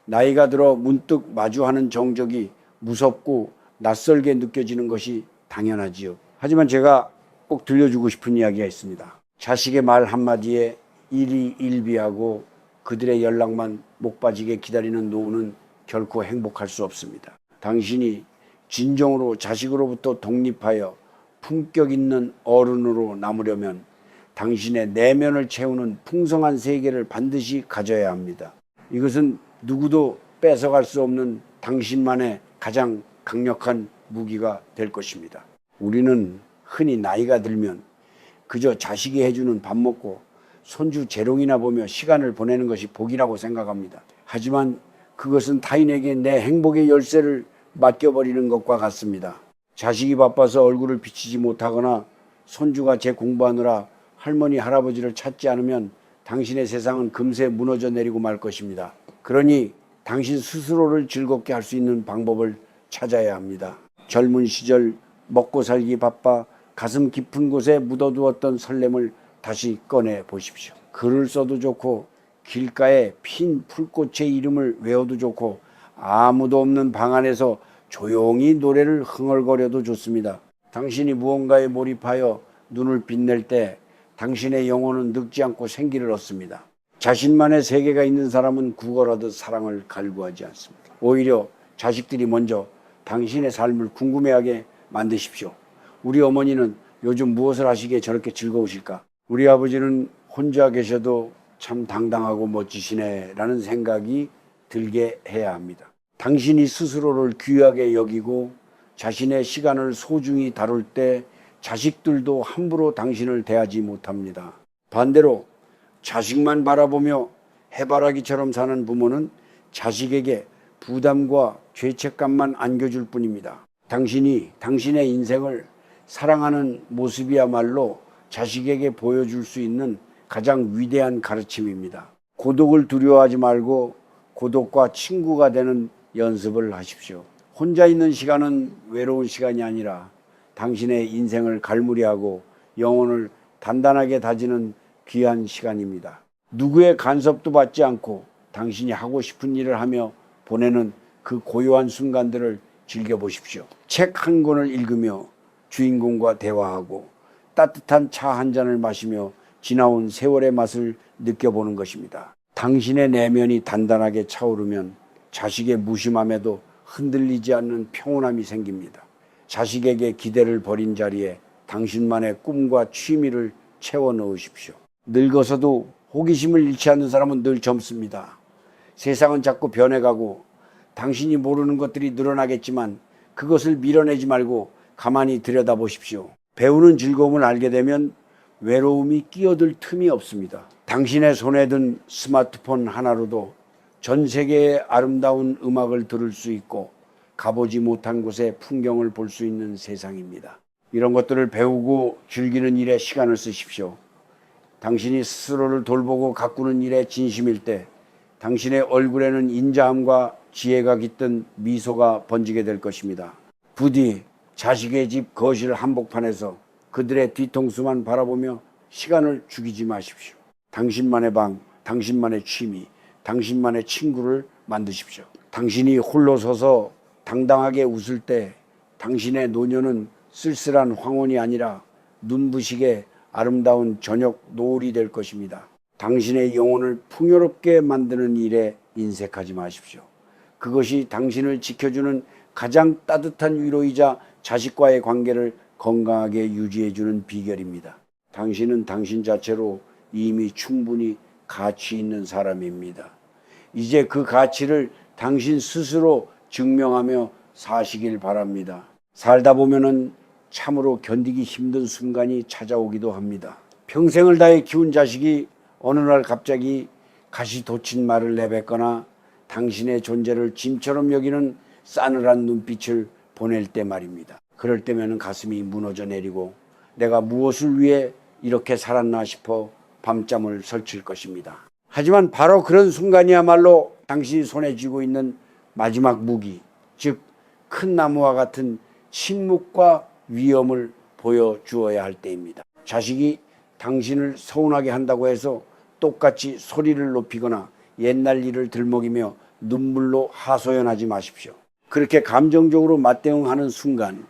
나이가 들어 문득 마주하는 정적이 무섭고 낯설게 느껴지는 것이 당연하지요. 하지만 제가 꼭 들려주고 싶은 이야기가 있습니다. 자식의 말 한마디에 일희일비하고 그들의 연락만 목 빠지게 기다리는 노후는 결코 행복할 수 없습니다. 당신이 진정으로 자식으로부터 독립하여 품격 있는 어른으로 남으려면 당신의 내면을 채우는 풍성한 세계를 반드시 가져야 합니다. 이것은 누구도 뺏어갈 수 없는 당신만의 가장 강력한 무기가 될 것입니다. 우리는 흔히 나이가 들면 그저 자식이 해주는 밥 먹고 손주 재롱이나 보며 시간을 보내는 것이 복이라고 생각합니다. 하지만 그것은 타인에게 내 행복의 열쇠를 맡겨버리는 것과 같습니다. 자식이 바빠서 얼굴을 비치지 못하거나 손주가 제 공부하느라 할머니 할아버지를 찾지 않으면 당신의 세상은 금세 무너져 내리고 말 것입니다. 그러니 당신 스스로를 즐겁게 할 수 있는 방법을 찾아야 합니다. 젊은 시절 먹고 살기 바빠 가슴 깊은 곳에 묻어두었던 설렘을 다시 꺼내 보십시오. 글을 써도 좋고 길가에 핀 풀꽃의 이름을 외워도 좋고 아무도 없는 방 안에서 조용히 노래를 흥얼거려도 좋습니다. 당신이 무언가에 몰입하여 눈을 빛낼 때 당신의 영혼은 늙지 않고 생기를 얻습니다. 자신만의 세계가 있는 사람은 구걸하듯 사랑을 갈구하지 않습니다. 오히려 자식들이 먼저 당신의 삶을 궁금해하게 만드십시오. 우리 어머니는 요즘 무엇을 하시기에 저렇게 즐거우실까? 우리 아버지는 혼자 계셔도 참 당당하고 멋지시네 라는 생각이 들게 해야 합니다. 당신이 스스로를 귀하게 여기고 자신의 시간을 소중히 다룰 때 자식들도 함부로 당신을 대하지 못합니다. 반대로 자식만 바라보며 해바라기처럼 사는 부모는 자식에게 부담과 죄책감만 안겨줄 뿐입니다. 당신이 당신의 인생을 사랑하는 모습이야말로 자식에게 보여줄 수 있는 가장 위대한 가르침입니다. 고독을 두려워하지 말고 고독과 친구가 되는 연습을 하십시오. 혼자 있는 시간은 외로운 시간이 아니라 당신의 인생을 갈무리하고 영혼을 단단하게 다지는 귀한 시간입니다. 누구의 간섭도 받지 않고 당신이 하고 싶은 일을 하며 보내는 그 고요한 순간들을 즐겨보십시오. 책 한 권을 읽으며 주인공과 대화하고 따뜻한 차 한 잔을 마시며 지나온 세월의 맛을 느껴보는 것입니다. 당신의 내면이 단단하게 차오르면 자식의 무심함에도 흔들리지 않는 평온함이 생깁니다. 자식에게 기대를 버린 자리에 당신만의 꿈과 취미를 채워 넣으십시오. 늙어서도 호기심을 잃지 않는 사람은 늘 젊습니다. 세상은 자꾸 변해가고 당신이 모르는 것들이 늘어나겠지만 그것을 밀어내지 말고 가만히 들여다보십시오. 배우는 즐거움을 알게 되면 외로움이 끼어들 틈이 없습니다. 당신의 손에 든 스마트폰 하나로도 전 세계의 아름다운 음악을 들을 수 있고 가보지 못한 곳의 풍경을 볼 수 있는 세상입니다. 이런 것들을 배우고 즐기는 일에 시간을 쓰십시오. 당신이 스스로를 돌보고 가꾸는 일에 진심일 때 당신의 얼굴에는 인자함과 지혜가 깃든 미소가 번지게 될 것입니다. 부디 자식의 집 거실 한복판에서 그들의 뒤통수만 바라보며 시간을 죽이지 마십시오. 당신만의 방, 당신만의 취미, 당신만의 친구를 만드십시오. 당신이 홀로 서서 당당하게 웃을 때 당신의 노년은 쓸쓸한 황혼이 아니라 눈부시게 아름다운 저녁 노을이 될 것입니다. 당신의 영혼을 풍요롭게 만드는 일에 인색하지 마십시오. 그것이 당신을 지켜주는 가장 따뜻한 위로이자 자식과의 관계를 건강하게 유지해주는 비결입니다. 당신은 당신 자체로 이미 충분히 가치 있는 사람입니다. 이제 그 가치를 당신 스스로 증명하며 사시길 바랍니다. 살다 보면은 참으로 견디기 힘든 순간이 찾아오기도 합니다. 평생을 다해 키운 자식이 어느 날 갑자기 가시 돋친 말을 내뱉거나 당신의 존재를 짐처럼 여기는 싸늘한 눈빛을 보낼 때 말입니다. 그럴 때면 가슴이 무너져 내리고 내가 무엇을 위해 이렇게 살았나 싶어 밤잠을 설칠 것입니다. 하지만 바로 그런 순간이야말로 당신이 손에 쥐고 있는 마지막 무기, 즉 큰 나무와 같은 침묵과 위험을 보여주어야 할 때입니다. 자식이 당신을 서운하게 한다고 해서 똑같이 소리를 높이거나 옛날 일을 들먹이며 눈물로 하소연하지 마십시오. 그렇게 감정적으로 맞대응하는 순간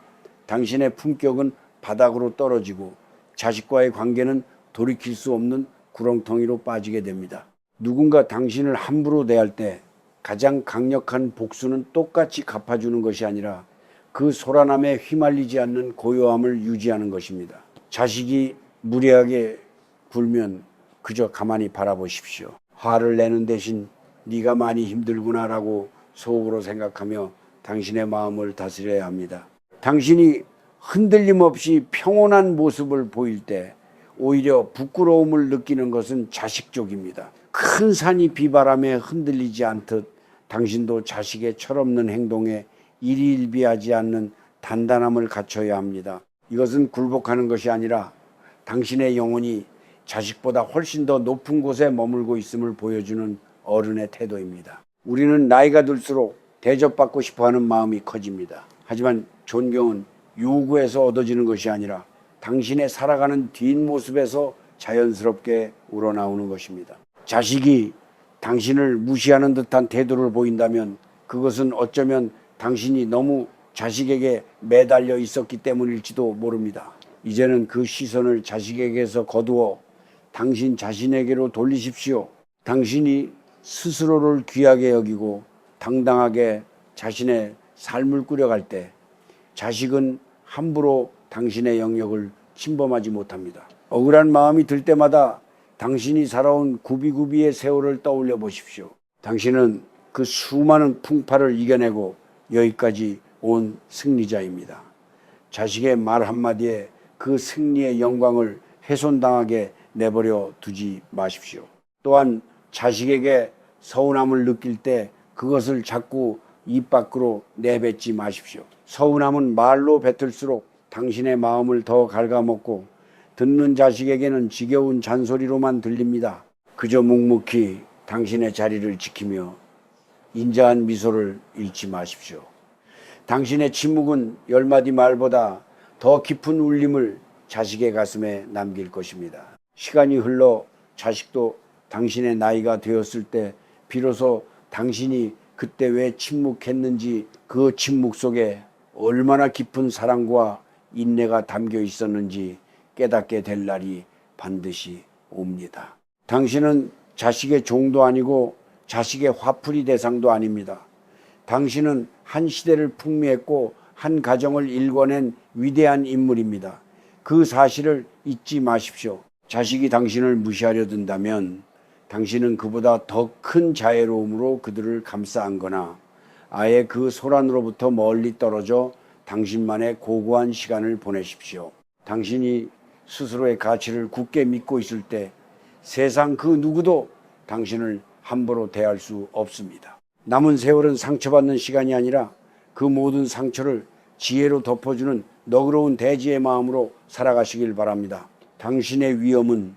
당신의 품격은 바닥으로 떨어지고 자식과의 관계는 돌이킬 수 없는 구렁텅이로 빠지게 됩니다. 누군가 당신을 함부로 대할 때 가장 강력한 복수는 똑같이 갚아주는 것이 아니라 그 소란함에 휘말리지 않는 고요함을 유지하는 것입니다. 자식이 무례하게 굴면 그저 가만히 바라보십시오. 화를 내는 대신 네가 많이 힘들구나 라고 속으로 생각하며 당신의 마음을 다스려야 합니다. 당신이 흔들림 없이 평온한 모습을 보일 때 오히려 부끄러움을 느끼는 것은 자식 쪽입니다. 큰 산이 비바람에 흔들리지 않듯 당신도 자식의 철없는 행동에 일희일비하지 않는 단단함을 갖춰야 합니다. 이것은 굴복하는 것이 아니라 당신의 영혼이 자식보다 훨씬 더 높은 곳에 머물고 있음을 보여주는 어른의 태도입니다. 우리는 나이가 들수록 대접받고 싶어하는 마음이 커집니다. 하지만 존경은 요구에서 얻어지는 것이 아니라 당신의 살아가는 뒷모습에서 자연스럽게 우러나오는 것입니다. 자식이 당신을 무시하는 듯한 태도를 보인다면 그것은 어쩌면 당신이 너무 자식에게 매달려 있었기 때문일지도 모릅니다. 이제는 그 시선을 자식에게서 거두어 당신 자신에게로 돌리십시오. 당신이 스스로를 귀하게 여기고 당당하게 자신의 삶을 꾸려갈 때 자식은 함부로 당신의 영역을 침범하지 못합니다. 억울한 마음이 들 때마다 당신이 살아온 구비구비의 세월을 떠올려 보십시오. 당신은 그 수많은 풍파를 이겨내고 여기까지 온 승리자입니다. 자식의 말 한마디에 그 승리의 영광을 훼손당하게 내버려 두지 마십시오. 또한 자식에게 서운함을 느낄 때 그것을 자꾸 입 밖으로 내뱉지 마십시오. 서운함은 말로 뱉을수록 당신의 마음을 더 갉아먹고 듣는 자식에게는 지겨운 잔소리로만 들립니다. 그저 묵묵히 당신의 자리를 지키며 인자한 미소를 잃지 마십시오. 당신의 침묵은 10마디 말보다 더 깊은 울림을 자식의 가슴에 남길 것입니다. 시간이 흘러 자식도 당신의 나이가 되었을 때 비로소 당신이 그때 왜 침묵했는지, 그 침묵 속에 얼마나 깊은 사랑과 인내가 담겨 있었는지 깨닫게 될 날이 반드시 옵니다. 당신은 자식의 종도 아니고 자식의 화풀이 대상도 아닙니다. 당신은 한 시대를 풍미했고 한 가정을 일궈낸 위대한 인물입니다. 그 사실을 잊지 마십시오. 자식이 당신을 무시하려 든다면 당신은 그보다 더 큰 자애로움으로 그들을 감싸 안거나 아예 그 소란으로부터 멀리 떨어져 당신만의 고고한 시간을 보내십시오. 당신이 스스로의 가치를 굳게 믿고 있을 때 세상 그 누구도 당신을 함부로 대할 수 없습니다. 남은 세월은 상처받는 시간이 아니라 그 모든 상처를 지혜로 덮어주는 너그러운 대지의 마음으로 살아가시길 바랍니다. 당신의 위엄은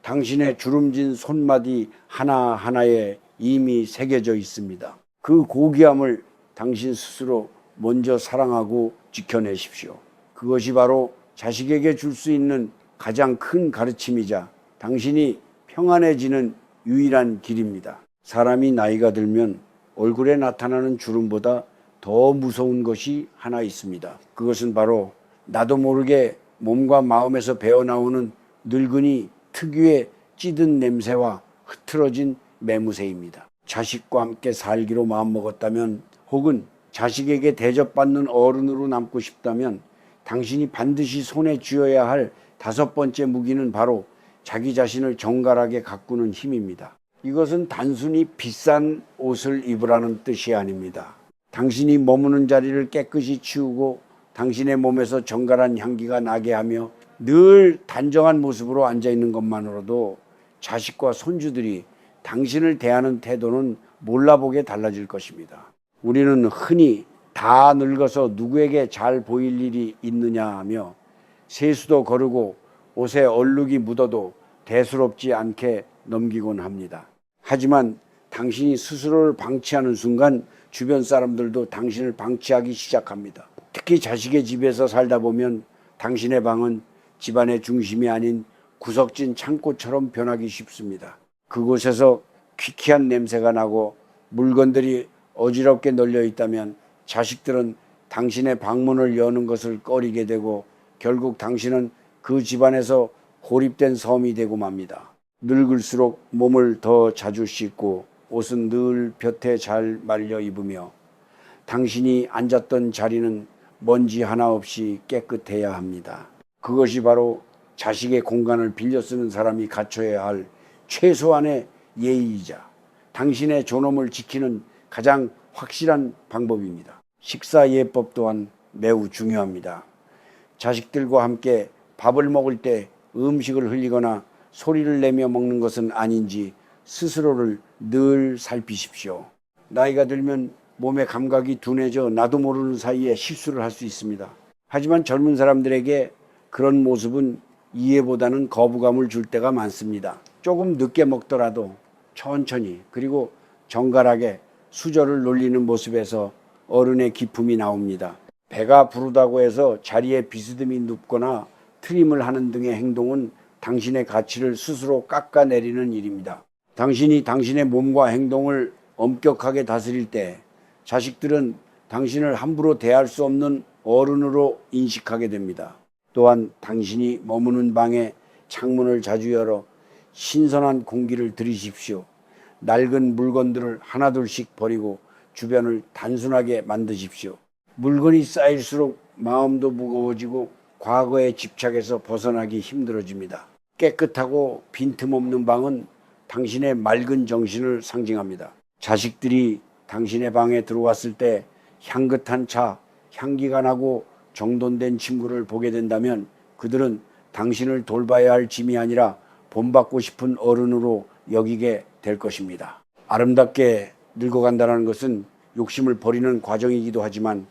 당신의 주름진 손마디 하나하나에 이미 새겨져 있습니다. 그 고귀함을 당신 스스로 먼저 사랑하고 지켜내십시오. 그것이 바로 자식에게 줄 수 있는 가장 큰 가르침이자 당신이 평안해지는 유일한 길입니다. 사람이 나이가 들면 얼굴에 나타나는 주름보다 더 무서운 것이 하나 있습니다. 그것은 바로 나도 모르게 몸과 마음에서 배어나오는 늙은이 특유의 찌든 냄새와 흐트러진 매무새입니다. 자식과 함께 살기로 마음먹었다면, 혹은 자식에게 대접받는 어른으로 남고 싶다면 당신이 반드시 손에 쥐어야 할 5번째 무기는 바로 자기 자신을 정갈하게 가꾸는 힘입니다. 이것은 단순히 비싼 옷을 입으라는 뜻이 아닙니다. 당신이 머무는 자리를 깨끗이 치우고 당신의 몸에서 정갈한 향기가 나게 하며 늘 단정한 모습으로 앉아있는 것만으로도 자식과 손주들이 당신을 대하는 태도는 몰라보게 달라질 것입니다. 우리는 흔히 다 늙어서 누구에게 잘 보일 일이 있느냐 하며 세수도 거르고 옷에 얼룩이 묻어도 대수롭지 않게 넘기곤 합니다. 하지만 당신이 스스로를 방치하는 순간 주변 사람들도 당신을 방치하기 시작합니다. 특히 자식의 집에서 살다 보면 당신의 방은 집안의 중심이 아닌 구석진 창고처럼 변하기 쉽습니다. 그곳에서 퀴퀴한 냄새가 나고 물건들이 어지럽게 널려 있다면 자식들은 당신의 방문을 여는 것을 꺼리게 되고 결국 당신은 그 집안에서 고립된 섬이 되고 맙니다. 늙을수록 몸을 더 자주 씻고 옷은 늘 볕에 잘 말려 입으며 당신이 앉았던 자리는 먼지 하나 없이 깨끗해야 합니다. 그것이 바로 자식의 공간을 빌려 쓰는 사람이 갖춰야 할 최소한의 예의이자 당신의 존엄을 지키는 가장 확실한 방법입니다. 식사 예법 또한 매우 중요합니다. 자식들과 함께 밥을 먹을 때 음식을 흘리거나 소리를 내며 먹는 것은 아닌지 스스로를 늘 살피십시오. 나이가 들면 몸의 감각이 둔해져 나도 모르는 사이에 실수를 할 수 있습니다. 하지만 젊은 사람들에게 그런 모습은 이해보다는 거부감을 줄 때가 많습니다. 조금 늦게 먹더라도 천천히 그리고 정갈하게 수저를 놀리는 모습에서 어른의 기품이 나옵니다. 배가 부르다고 해서 자리에 비스듬히 눕거나 트림을 하는 등의 행동은 당신의 가치를 스스로 깎아내리는 일입니다. 당신이 당신의 몸과 행동을 엄격하게 다스릴 때 자식들은 당신을 함부로 대할 수 없는 어른으로 인식하게 됩니다. 또한 당신이 머무는 방에 창문을 자주 열어 신선한 공기를 들이십시오. 낡은 물건들을 하나둘씩 버리고 주변을 단순하게 만드십시오. 물건이 쌓일수록 마음도 무거워지고 과거에 집착해서 벗어나기 힘들어집니다. 깨끗하고 빈틈없는 방은 당신의 맑은 정신을 상징합니다. 자식들이 당신의 방에 들어왔을 때 향긋한 차, 향기가 나고 정돈된 침구를 보게 된다면 그들은 당신을 돌봐야 할 짐이 아니라 본받고 싶은 어른으로 여기게 될 것입니다. 아름답게 늙어간다는 것은 욕심을 버리는 과정이기도 하지만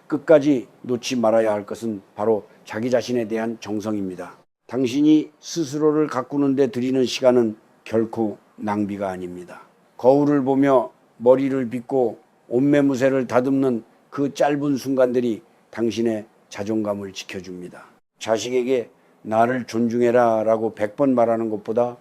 끝까지 놓지 말아야 할 것은 바로 자기 자신에 대한 정성입니다. 당신이 스스로를 가꾸는 데 들이는 시간은 결코 낭비가 아닙니다. 거울을 보며 머리를 빗고 옷매무새를 다듬는 그 짧은 순간들이 당신의 자존감을 지켜줍니다. 자식에게 나를 존중해라 라고 100번 말하는 것보다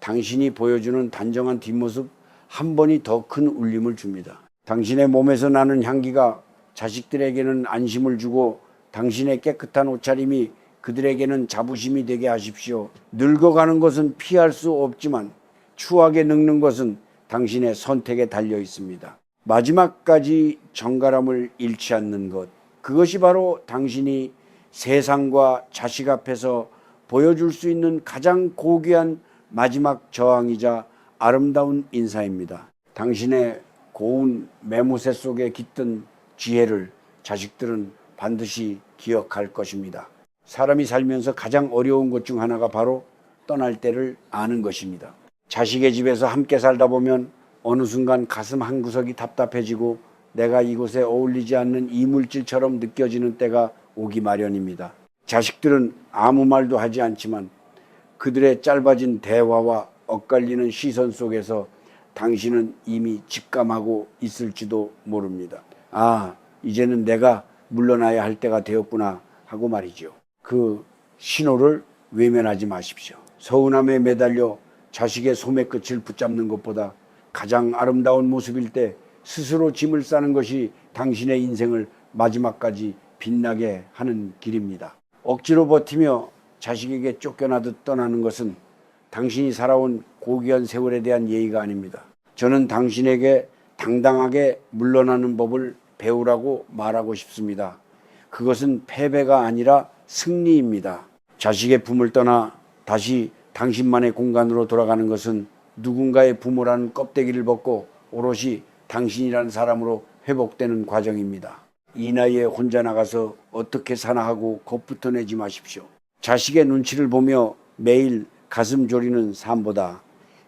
당신이 보여주는 단정한 뒷모습 한 번이 더 큰 울림을 줍니다. 당신의 몸에서 나는 향기가 자식들에게는 안심을 주고 당신의 깨끗한 옷차림이 그들에게는 자부심이 되게 하십시오. 늙어가는 것은 피할 수 없지만 추하게 늙는 것은 당신의 선택에 달려 있습니다. 마지막까지 정갈함을 잃지 않는 것, 그것이 바로 당신이 세상과 자식 앞에서 보여줄 수 있는 가장 고귀한 마지막 저항이자 아름다운 인사입니다. 당신의 고운 매무새 속에 깃든 지혜를 자식들은 반드시 기억할 것입니다. 사람이 살면서 가장 어려운 것 중 하나가 바로 떠날 때를 아는 것입니다. 자식의 집에서 함께 살다 보면 어느 순간 가슴 한구석이 답답해지고 내가 이곳에 어울리지 않는 이물질처럼 느껴지는 때가 오기 마련입니다. 자식들은 아무 말도 하지 않지만 그들의 짧아진 대화와 엇갈리는 시선 속에서 당신은 이미 직감하고 있을지도 모릅니다. 아, 이제는 내가 물러나야 할 때가 되었구나 하고 말이죠. 그 신호를 외면하지 마십시오. 서운함에 매달려 자식의 소매끝을 붙잡는 것보다 가장 아름다운 모습일 때 스스로 짐을 싸는 것이 당신의 인생을 마지막까지 빛나게 하는 길입니다. 억지로 버티며 자식에게 쫓겨나듯 떠나는 것은 당신이 살아온 고귀한 세월에 대한 예의가 아닙니다. 저는 당신에게 당당하게 물러나는 법을 배우라고 말하고 싶습니다. 그것은 패배가 아니라 승리입니다. 자식의 품을 떠나 다시 당신만의 공간으로 돌아가는 것은 누군가의 부모라는 껍데기를 벗고 오롯이 당신이라는 사람으로 회복되는 과정입니다. 이 나이에 혼자 나가서 어떻게 사나 하고 겁부터 내지 마십시오. 자식의 눈치를 보며 매일 가슴 졸이는 삶보다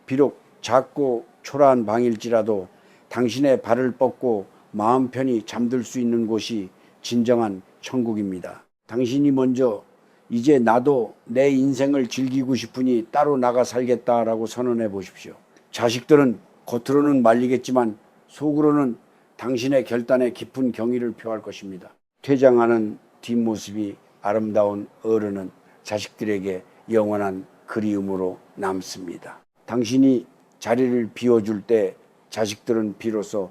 비록 작고 초라한 방일지라도 당신의 발을 뻗고 마음 편히 잠들 수 있는 곳이 진정한 천국입니다. 당신이 먼저 이제 나도 내 인생을 즐기고 싶으니 따로 나가 살겠다라고 선언해 보십시오. 자식들은 겉으로는 말리겠지만 속으로는 당신의 결단에 깊은 경의를 표할 것입니다. 퇴장하는 뒷모습이 아름다운 어른은 자식들에게 영원한 그리움으로 남습니다. 당신이 자리를 비워줄 때 자식들은 비로소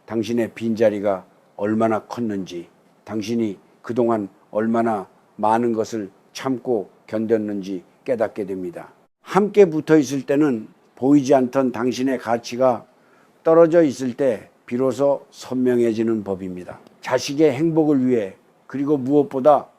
당신의 빈자리가 얼마나 컸는지, 당신이 그동안 얼마나 많은 것을 참고 견뎠는지 깨닫게 됩니다. 함께 붙어 있을 때는 보이지 않던 당신의 가치가 떨어져 있을 때 비로소 선명해지는 법입니다. 자식의 행복을 위해, 그리고 무엇보다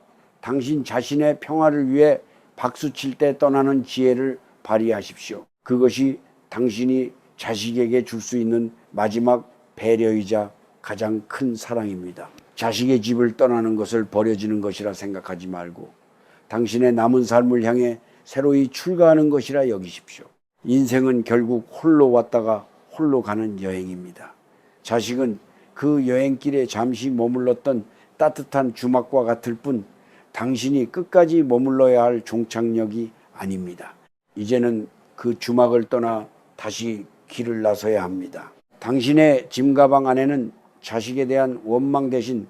당신 자신의 평화를 위해 박수칠 때 떠나는 지혜를 발휘하십시오. 그것이 당신이 자식에게 줄 수 있는 마지막 배려이자 가장 큰 사랑입니다. 자식의 집을 떠나는 것을 버려지는 것이라 생각하지 말고 당신의 남은 삶을 향해 새로이 출가하는 것이라 여기십시오. 인생은 결국 홀로 왔다가 홀로 가는 여행입니다. 자식은 그 여행길에 잠시 머물렀던 따뜻한 주막과 같을 뿐 당신이 끝까지 머물러야 할 종착역이 아닙니다. 이제는 그 주막을 떠나 다시 길을 나서야 합니다. 당신의 짐가방 안에는 자식에 대한 원망 대신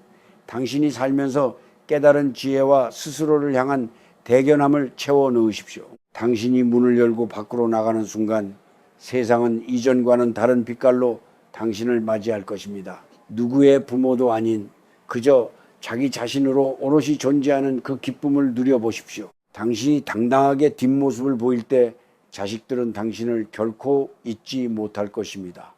당신이 살면서 깨달은 지혜와 스스로를 향한 대견함을 채워 넣으십시오. 당신이 문을 열고 밖으로 나가는 순간 세상은 이전과는 다른 빛깔로 당신을 맞이할 것입니다. 누구의 부모도 아닌 그저 자기 자신으로 오롯이 존재하는 그 기쁨을 누려보십시오. 당신이 당당하게 뒷모습을 보일 때 자식들은 당신을 결코 잊지 못할 것입니다.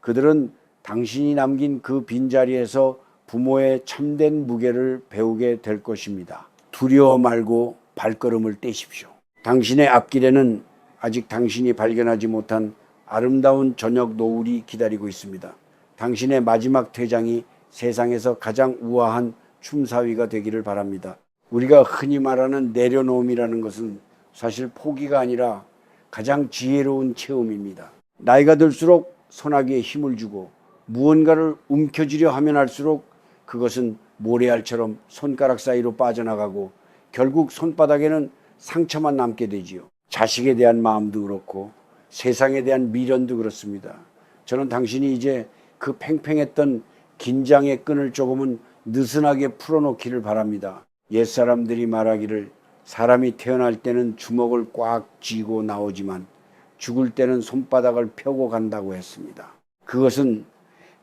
그들은 당신이 남긴 그 빈자리에서 부모의 참된 무게를 배우게 될 것입니다. 두려워 말고 발걸음을 떼십시오. 당신의 앞길에는 아직 당신이 발견하지 못한 아름다운 저녁 노을이 기다리고 있습니다. 당신의 마지막 퇴장이 세상에서 가장 우아한 춤사위가 되기를 바랍니다. 우리가 흔히 말하는 내려놓음이라는 것은 사실 포기가 아니라 가장 지혜로운 체험입니다. 나이가 들수록 소나기에 힘을 주고 무언가를 움켜쥐려 하면 할수록 그것은 모래알처럼 손가락 사이로 빠져나가고 결국 손바닥에는 상처만 남게 되지요. 자식에 대한 마음도 그렇고 세상에 대한 미련도 그렇습니다. 저는 당신이 이제 그 팽팽했던 긴장의 끈을 조금은 느슨하게 풀어놓기를 바랍니다. 옛사람들이 말하기를 사람이 태어날 때는 주먹을 꽉 쥐고 나오지만 죽을 때는 손바닥을 펴고 간다고 했습니다. 그것은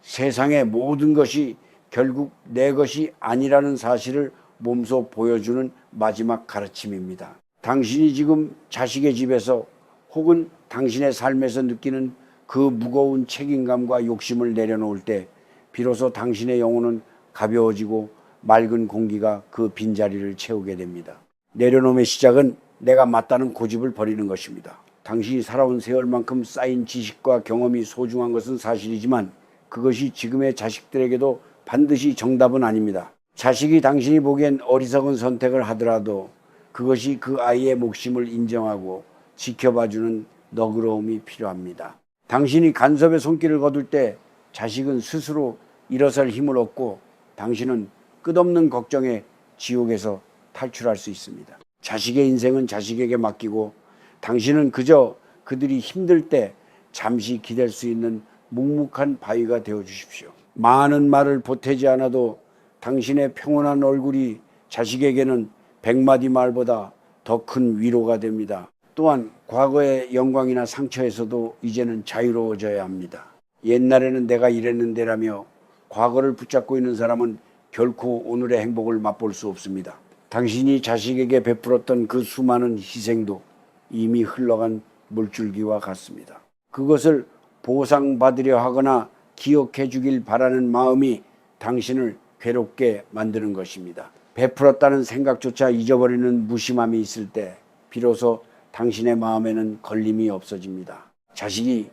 세상의 모든 것이 결국 내 것이 아니라는 사실을 몸소 보여주는 마지막 가르침입니다. 당신이 지금 자식의 집에서 혹은 당신의 삶에서 느끼는 그 무거운 책임감과 욕심을 내려놓을 때 비로소 당신의 영혼은 가벼워지고 맑은 공기가 그 빈자리를 채우게 됩니다. 내려놓음의 시작은 내가 맞다는 고집을 버리는 것입니다. 당신이 살아온 세월만큼 쌓인 지식과 경험이 소중한 것은 사실이지만 그것이 지금의 자식들에게도 반드시 정답은 아닙니다. 자식이 당신이 보기엔 어리석은 선택을 하더라도 그것이 그 아이의 몫임을 인정하고 지켜봐주는 너그러움이 필요합니다. 당신이 간섭의 손길을 거둘 때 자식은 스스로 일어설 힘을 얻고 당신은 끝없는 걱정에 지옥에서 탈출할 수 있습니다. 자식의 인생은 자식에게 맡기고 당신은 그저 그들이 힘들 때 잠시 기댈 수 있는 묵묵한 바위가 되어 주십시오. 많은 말을 보태지 않아도 당신의 평온한 얼굴이 자식에게는 100마디 말보다 더 큰 위로가 됩니다. 또한 과거의 영광이나 상처에서도 이제는 자유로워져야 합니다. 옛날에는 내가 이랬는데라며 과거를 붙잡고 있는 사람은 결코 오늘의 행복을 맛볼 수 없습니다. 당신이 자식에게 베풀었던 그 수많은 희생도 이미 흘러간 물줄기와 같습니다. 그것을 보상받으려 하거나 기억해 주길 바라는 마음이 당신을 괴롭게 만드는 것입니다. 베풀었다는 생각조차 잊어버리는 무심함이 있을 때 비로소 당신의 마음에는 걸림이 없어집니다. 자식이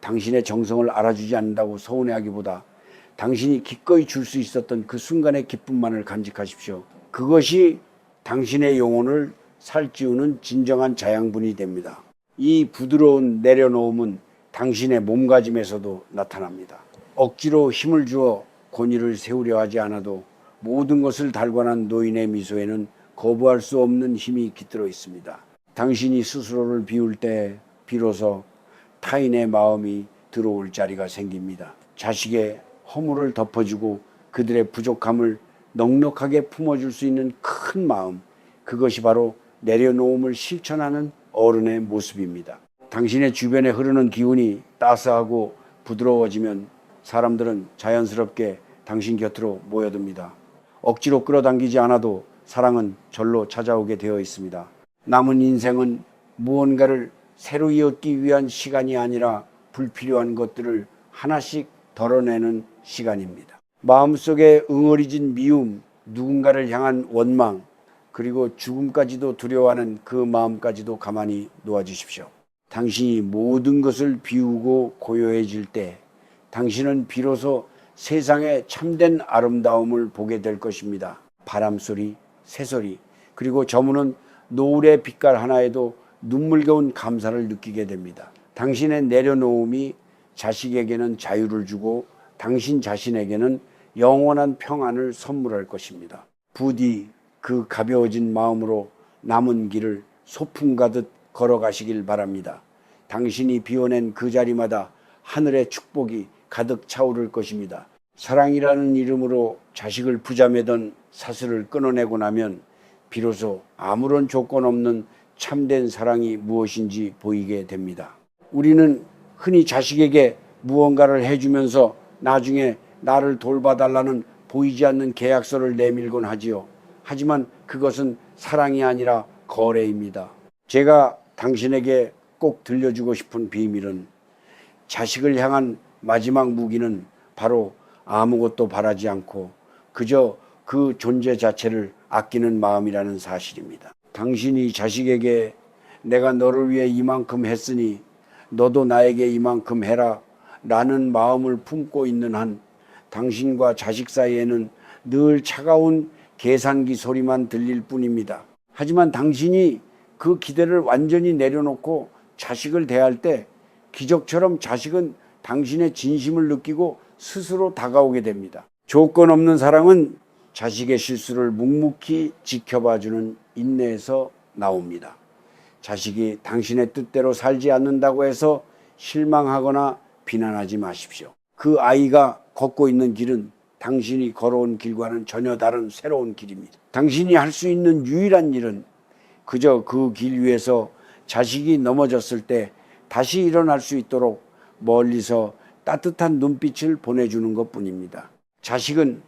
당신의 정성을 알아주지 않는다고 서운해하기보다 당신이 기꺼이 줄 수 있었던 그 순간의 기쁨만을 간직하십시오. 그것이 당신의 영혼을 살찌우는 진정한 자양분이 됩니다. 이 부드러운 내려놓음은 당신의 몸가짐에서도 나타납니다. 억지로 힘을 주어 권위를 세우려 하지 않아도 모든 것을 달관한 노인의 미소에는 거부할 수 없는 힘이 깃들어 있습니다. 당신이 스스로를 비울 때 비로소 타인의 마음이 들어올 자리가 생깁니다. 자식의 허물을 덮어주고 그들의 부족함을 넉넉하게 품어줄 수 있는 큰 마음, 그것이 바로 내려놓음을 실천하는 어른의 모습입니다. 당신의 주변에 흐르는 기운이 따스하고 부드러워지면 사람들은 자연스럽게 당신 곁으로 모여듭니다. 억지로 끌어당기지 않아도 사랑은 절로 찾아오게 되어 있습니다. 남은 인생은 무언가를 새로 얻기 위한 시간이 아니라 불필요한 것들을 하나씩 덜어내는 시간입니다. 마음속에 응어리진 미움, 누군가를 향한 원망, 그리고 죽음까지도 두려워하는 그 마음까지도 가만히 놓아주십시오. 당신이 모든 것을 비우고 고요해질 때 당신은 비로소 세상의 참된 아름다움을 보게 될 것입니다. 바람소리, 새소리, 그리고 저무는 노을의 빛깔 하나에도 눈물겨운 감사를 느끼게 됩니다. 당신의 내려놓음이 자식에게는 자유를 주고 당신 자신에게는 영원한 평안을 선물할 것입니다. 부디 그 가벼워진 마음으로 남은 길을 소풍 가듯 걸어가시길 바랍니다. 당신이 비워낸 그 자리마다 하늘의 축복이 가득 차오를 것입니다. 사랑이라는 이름으로 자식을 부자매던 사슬을 끊어내고 나면 비로소 아무런 조건 없는 참된 사랑이 무엇인지 보이게 됩니다. 우리는 흔히 자식에게 무언가를 해주면서 나중에 나를 돌봐달라는 보이지 않는 계약서를 내밀곤 하지요. 하지만 그것은 사랑이 아니라 거래입니다. 제가 당신에게 꼭 들려주고 싶은 비밀은 자식을 향한 마지막 무기는 바로 아무것도 바라지 않고 그저 그 존재 자체를 아끼는 마음이라는 사실입니다. 당신이 자식에게 내가 너를 위해 이만큼 했으니 너도 나에게 이만큼 해라 라는 마음을 품고 있는 한 당신과 자식 사이에는 늘 차가운 계산기 소리만 들릴 뿐입니다. 하지만 당신이 그 기대를 완전히 내려놓고 자식을 대할 때 기적처럼 자식은 당신의 진심을 느끼고 스스로 다가오게 됩니다. 조건 없는 사랑은 자식의 실수를 묵묵히 지켜봐주는 인내에서 나옵니다. 자식이 당신의 뜻대로 살지 않는다고 해서 실망하거나 비난하지 마십시오. 그 아이가 걷고 있는 길은 당신이 걸어온 길과는 전혀 다른 새로운 길입니다. 당신이 할 수 있는 유일한 일은 그저 그 길 위에서 자식이 넘어졌을 때 다시 일어날 수 있도록 멀리서 따뜻한 눈빛을 보내주는 것뿐입니다. 자식은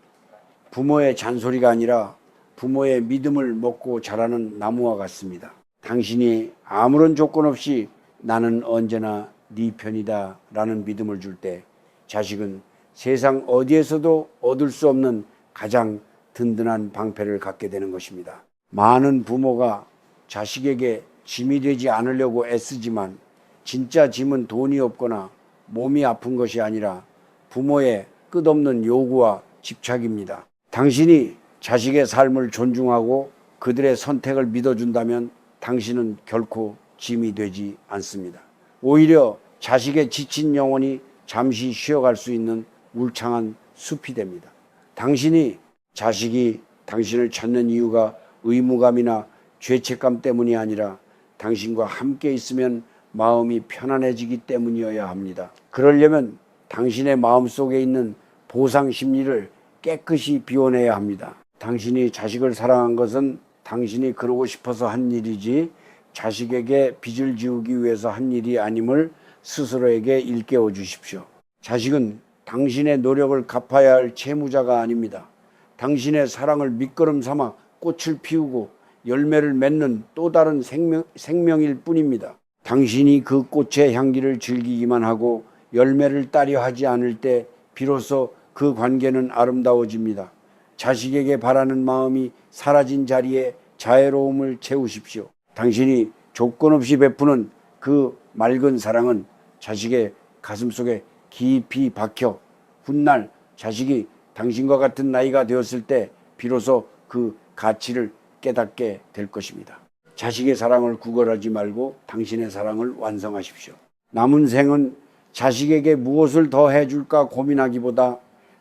부모의 잔소리가 아니라 부모의 믿음을 먹고 자라는 나무와 같습니다. 당신이 아무런 조건 없이 나는 언제나 네 편이다 라는 믿음을 줄 때 자식은 세상 어디에서도 얻을 수 없는 가장 든든한 방패를 갖게 되는 것입니다. 많은 부모가 자식에게 짐이 되지 않으려고 애쓰지만 진짜 짐은 돈이 없거나 몸이 아픈 것이 아니라 부모의 끝없는 요구와 집착입니다. 당신이 자식의 삶을 존중하고 그들의 선택을 믿어준다면 당신은 결코 짐이 되지 않습니다. 오히려 자식의 지친 영혼이 잠시 쉬어갈 수 있는 울창한 숲이 됩니다. 당신이 자식이 당신을 찾는 이유가 의무감이나 죄책감 때문이 아니라 당신과 함께 있으면 마음이 편안해지기 때문이어야 합니다. 그러려면 당신의 마음속에 있는 보상 심리를 깨끗이 비워내야 합니다. 당신이 자식을 사랑한 것은 당신이 그러고 싶어서 한 일이지 자식에게 빚을 지우기 위해서 한 일이 아님을 스스로에게 일깨워 주십시오. 자식은 당신의 노력을 갚아야 할 채무자가 아닙니다. 당신의 사랑을 밑거름 삼아 꽃을 피우고 열매를 맺는 또 다른 생명일 뿐입니다. 당신이 그 꽃의 향기를 즐기기만 하고 열매를 따려 하지 않을 때 비로소 그 관계는 아름다워집니다. 자식에게 바라는 마음이 사라진 자리에 자애로움을 채우십시오. 당신이 조건 없이 베푸는 그 맑은 사랑은 자식의 가슴속에 깊이 박혀 훗날 자식이 당신과 같은 나이가 되었을 때 비로소 그 가치를 깨닫게 될 것입니다. 자식의 사랑을 구걸하지 말고 당신의 사랑을 완성하십시오. 남은 생은 자식에게 무엇을 더 해줄까 고민하기보다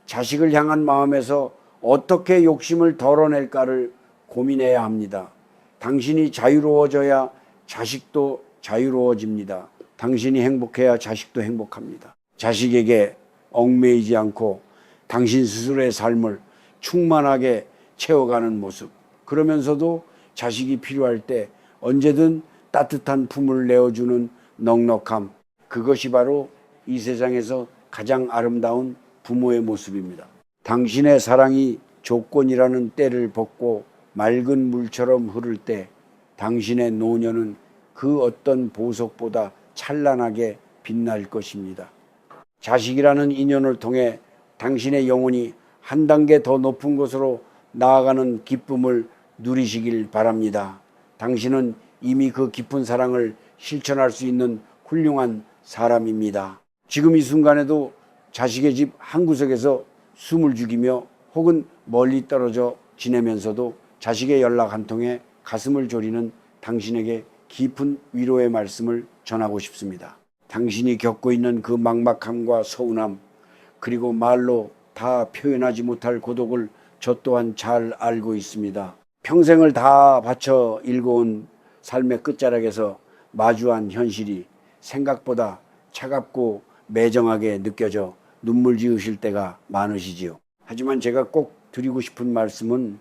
자식을 향한 마음에서 어떻게 욕심을 덜어낼까를 고민해야 합니다. 당신이 자유로워져야 자식도 자유로워집니다. 당신이 행복해야 자식도 행복합니다. 자식에게 얽매이지 않고 당신 스스로의 삶을 충만하게 채워가는 모습, 그러면서도 자식이 필요할 때 언제든 따뜻한 품을 내어주는 넉넉함, 그것이 바로 이 세상에서 가장 아름다운 부모의 모습입니다. 당신의 사랑이 조건이라는 때를 벗고 맑은 물처럼 흐를 때 당신의 노년은 그 어떤 보석보다 찬란하게 빛날 것입니다. 자식이라는 인연을 통해 당신의 영혼이 한 단계 더 높은 곳으로 나아가는 기쁨을 누리시길 바랍니다. 당신은 이미 그 깊은 사랑을 실천할 수 있는 훌륭한 사람입니다. 지금 이 순간에도 자식의 집 한 구석에서 숨을 죽이며 혹은 멀리 떨어져 지내면서도 자식의 연락 한 통에 가슴을 졸이는 당신에게 깊은 위로의 말씀을 전하고 싶습니다. 당신이 겪고 있는 그 막막함과 서운함, 그리고 말로 다 표현하지 못할 고독을 저 또한 잘 알고 있습니다. 평생을 다 바쳐 일궈온 삶의 끝자락에서 마주한 현실이 생각보다 차갑고 매정하게 느껴져 눈물 지으실 때가 많으시지요. 하지만 제가 꼭 드리고 싶은 말씀은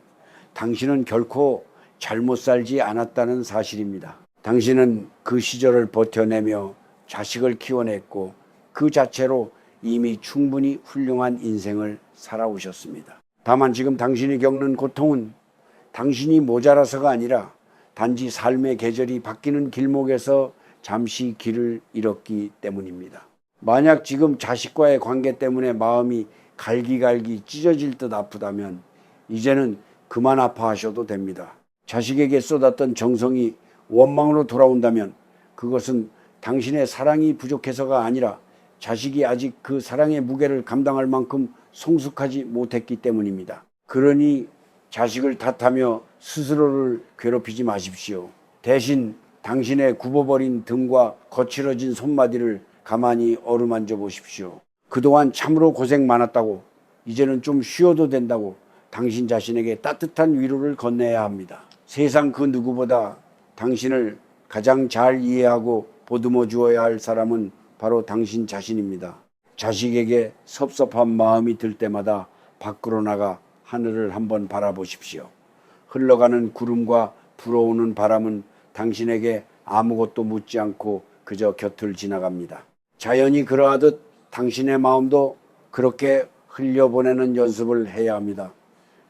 당신은 결코 잘못 살지 않았다는 사실입니다. 당신은 그 시절을 버텨내며 자식을 키워냈고 그 자체로 이미 충분히 훌륭한 인생을 살아오셨습니다. 다만 지금 당신이 겪는 고통은 당신이 모자라서가 아니라 단지 삶의 계절이 바뀌는 길목에서 잠시 길을 잃었기 때문입니다. 만약 지금 자식과의 관계 때문에 마음이 갈기갈기 찢어질 듯 아프다면 이제는 그만 아파하셔도 됩니다. 자식에게 쏟았던 정성이 원망으로 돌아온다면 그것은 당신의 사랑이 부족해서가 아니라 자식이 아직 그 사랑의 무게를 감당할 만큼 성숙하지 못했기 때문입니다. 그러니 자식을 탓하며 스스로를 괴롭히지 마십시오. 대신 당신의 굽어버린 등과 거칠어진 손마디를 가만히 어루만져 보십시오. 그동안 참으로 고생 많았다고, 이제는 좀 쉬어도 된다고 당신 자신에게 따뜻한 위로를 건네야 합니다. 세상 그 누구보다 당신을 가장 잘 이해하고 보듬어 주어야 할 사람은 바로 당신 자신입니다. 자식에게 섭섭한 마음이 들 때마다 밖으로 나가 하늘을 한번 바라보십시오. 흘러가는 구름과 불어오는 바람은 당신에게 아무것도 묻지 않고 그저 곁을 지나갑니다. 자연이 그러하듯 당신의 마음도 그렇게 흘려보내는 연습을 해야 합니다.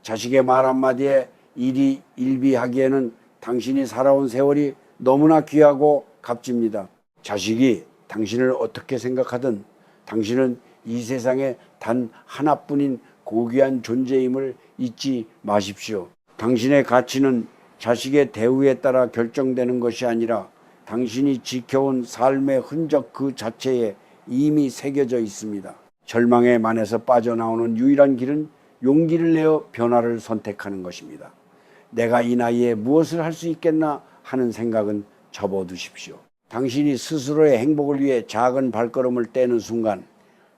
자식의 말 한마디에 일이 일비하기에는 당신이 살아온 세월이 너무나 귀하고 값집니다. 자식이 당신을 어떻게 생각하든 당신은 이 세상에 단 하나뿐인 고귀한 존재임을 잊지 마십시오. 당신의 가치는 자식의 대우에 따라 결정되는 것이 아니라 당신이 지켜온 삶의 흔적 그 자체에 이미 새겨져 있습니다. 절망의 만에서 빠져나오는 유일한 길은 용기를 내어 변화를 선택하는 것입니다. 내가 이 나이에 무엇을 할 수 있겠나 하는 생각은 접어두십시오. 당신이 스스로의 행복을 위해 작은 발걸음을 떼는 순간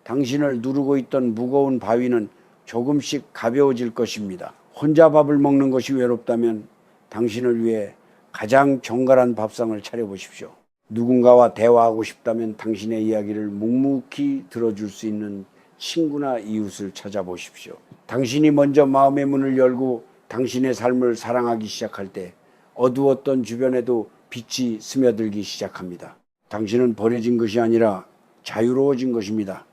당신을 누르고 있던 무거운 바위는 조금씩 가벼워질 것입니다. 혼자 밥을 먹는 것이 외롭다면 당신을 위해 가장 정갈한 밥상을 차려보십시오. 누군가와 대화하고 싶다면 당신의 이야기를 묵묵히 들어줄 수 있는 친구나 이웃을 찾아보십시오. 당신이 먼저 마음의 문을 열고 당신의 삶을 사랑하기 시작할 때 어두웠던 주변에도 빛이 스며들기 시작합니다. 당신은 버려진 것이 아니라 자유로워진 것입니다.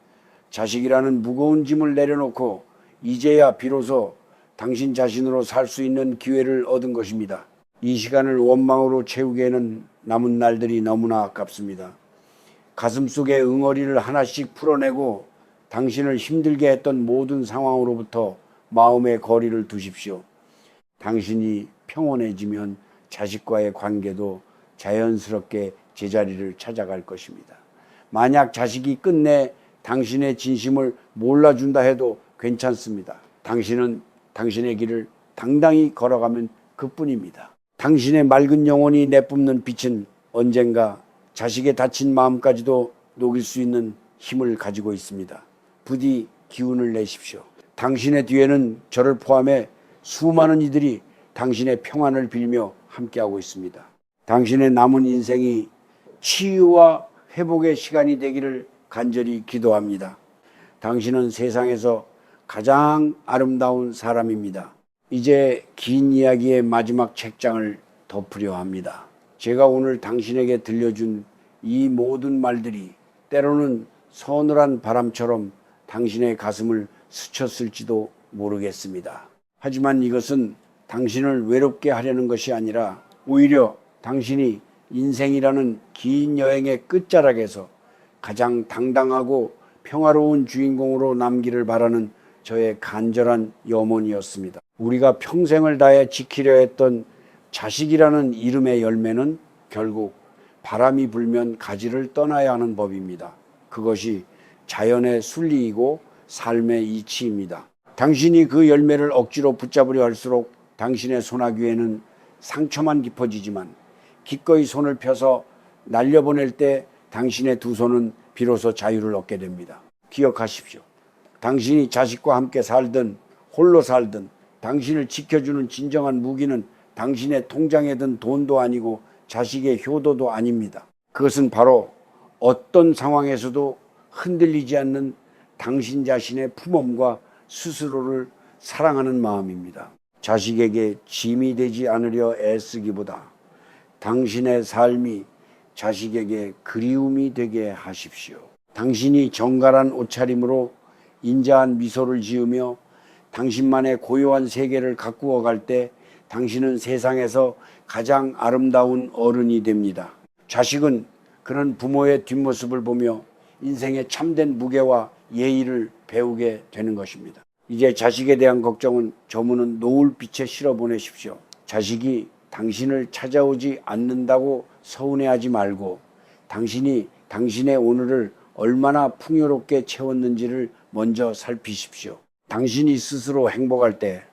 자식이라는 무거운 짐을 내려놓고 이제야 비로소 당신 자신으로 살 수 있는 기회를 얻은 것입니다. 이 시간을 원망으로 채우기에는 남은 날들이 너무나 아깝습니다. 가슴속의 응어리를 하나씩 풀어내고 당신을 힘들게 했던 모든 상황으로부터 마음의 거리를 두십시오. 당신이 평온해지면 자식과의 관계도 자연스럽게 제자리를 찾아갈 것입니다. 만약 자식이 끝내 당신의 진심을 몰라준다 해도 괜찮습니다. 당신은 당신의 길을 당당히 걸어가면 그뿐입니다. 당신의 맑은 영혼이 내뿜는 빛은 언젠가 자식의 다친 마음까지도 녹일 수 있는 힘을 가지고 있습니다. 부디 기운을 내십시오. 당신의 뒤에는 저를 포함해 수많은 이들이 당신의 평안을 빌며 함께하고 있습니다. 당신의 남은 인생이 치유와 회복의 시간이 되기를 간절히 기도합니다. 당신은 세상에서 가장 아름다운 사람입니다. 이제 긴 이야기의 마지막 책장을 덮으려 합니다. 제가 오늘 당신에게 들려준 이 모든 말들이 때로는 서늘한 바람처럼 당신의 가슴을 스쳤을지도 모르겠습니다. 하지만 이것은 당신을 외롭게 하려는 것이 아니라 오히려 당신이 인생이라는 긴 여행의 끝자락에서 가장 당당하고 평화로운 주인공으로 남기를 바라는 저의 간절한 염원이었습니다. 우리가 평생을 다해 지키려 했던 자식이라는 이름의 열매는 결국 바람이 불면 가지를 떠나야 하는 법입니다. 그것이 자연의 순리이고 삶의 이치입니다. 당신이 그 열매를 억지로 붙잡으려 할수록 당신의 소나귀에는 상처만 깊어지지만 기꺼이 손을 펴서 날려보낼 때 당신의 두 손은 비로소 자유를 얻게 됩니다. 기억하십시오. 당신이 자식과 함께 살든 홀로 살든 당신을 지켜주는 진정한 무기는 당신의 통장에 든 돈도 아니고 자식의 효도도 아닙니다. 그것은 바로 어떤 상황에서도 흔들리지 않는 당신 자신의 품엄과 스스로를 사랑하는 마음입니다. 자식에게 짐이 되지 않으려 애쓰기보다 당신의 삶이 자식에게 그리움이 되게 하십시오. 당신이 정갈한 옷차림으로 인자한 미소를 지으며 당신만의 고요한 세계를 가꾸어 갈 때 당신은 세상에서 가장 아름다운 어른이 됩니다. 자식은 그런 부모의 뒷모습을 보며 인생의 참된 무게와 예의를 배우게 되는 것입니다. 이제 자식에 대한 걱정은 저무는 노을빛에 실어 보내십시오. 자식이 당신을 찾아오지 않는다고 서운해하지 말고 당신이 당신의 오늘을 얼마나 풍요롭게 채웠는지를 먼저 살피십시오. 당신이 스스로 행복할 때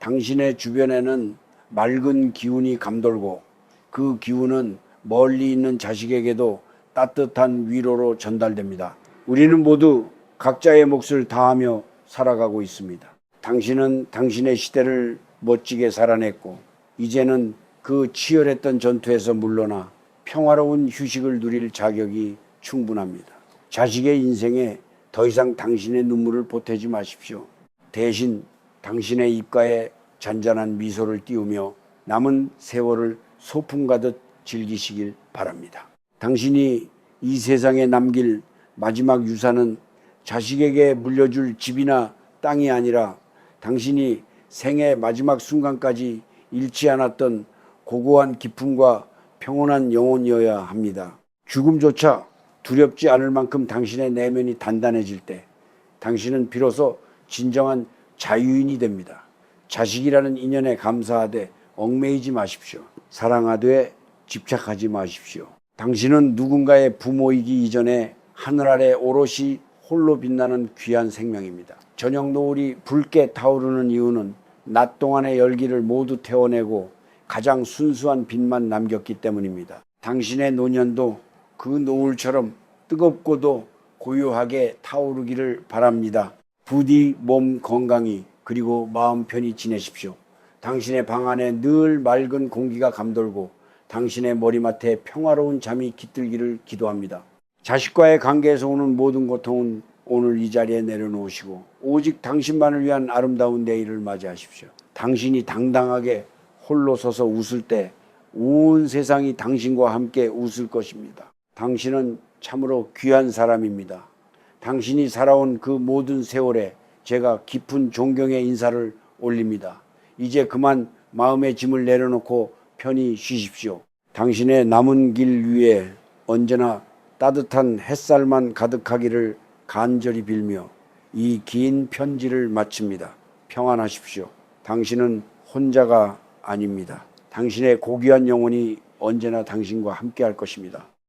당신의 주변에는 맑은 기운이 감돌고 그 기운은 멀리 있는 자식에게도 따뜻한 위로로 전달됩니다. 우리는 모두 각자의 몫을 다하며 살아가고 있습니다. 당신은 당신의 시대를 멋지게 살아냈고 이제는 그 치열했던 전투에서 물러나 평화로운 휴식을 누릴 자격이 충분합니다. 자식의 인생에 더 이상 당신의 눈물을 보태지 마십시오. 대신 당신의 입가에 잔잔한 미소를 띄우며 남은 세월을 소풍 가듯 즐기시길 바랍니다. 당신이 이 세상에 남길 마지막 유산은 자식에게 물려줄 집이나 땅이 아니라 당신이 생의 마지막 순간까지 잃지 않았던 고고한 기쁨과 평온한 영혼이어야 합니다. 죽음조차 두렵지 않을 만큼 당신의 내면이 단단해질 때 당신은 비로소 진정한 자유인이 됩니다. 자식이라는 인연에 감사하되 얽매이지 마십시오. 사랑하되 집착하지 마십시오. 당신은 누군가의 부모이기 이전에 하늘 아래 오롯이 홀로 빛나는 귀한 생명입니다. 저녁 노을이 붉게 타오르는 이유는 낮 동안의 열기를 모두 태워내고 가장 순수한 빛만 남겼기 때문입니다. 당신의 노년도 그 노을처럼 뜨겁고도 고요하게 타오르기를 바랍니다. 부디 몸 건강히 그리고 마음 편히 지내십시오. 당신의 방 안에 늘 맑은 공기가 감돌고 당신의 머리맡에 평화로운 잠이 깃들기를 기도합니다. 자식과의 관계에서 오는 모든 고통은 오늘 이 자리에 내려놓으시고 오직 당신만을 위한 아름다운 내일을 맞이하십시오. 당신이 당당하게 홀로 서서 웃을 때 온 세상이 당신과 함께 웃을 것입니다. 당신은 참으로 귀한 사람입니다. 당신이 살아온 그 모든 세월에 제가 깊은 존경의 인사를 올립니다. 이제 그만 마음의 짐을 내려놓고 편히 쉬십시오. 당신의 남은 길 위에 언제나 따뜻한 햇살만 가득하기를 간절히 빌며 이 긴 편지를 마칩니다. 평안하십시오. 당신은 혼자가 아닙니다. 당신의 고귀한 영혼이 언제나 당신과 함께 할 것입니다.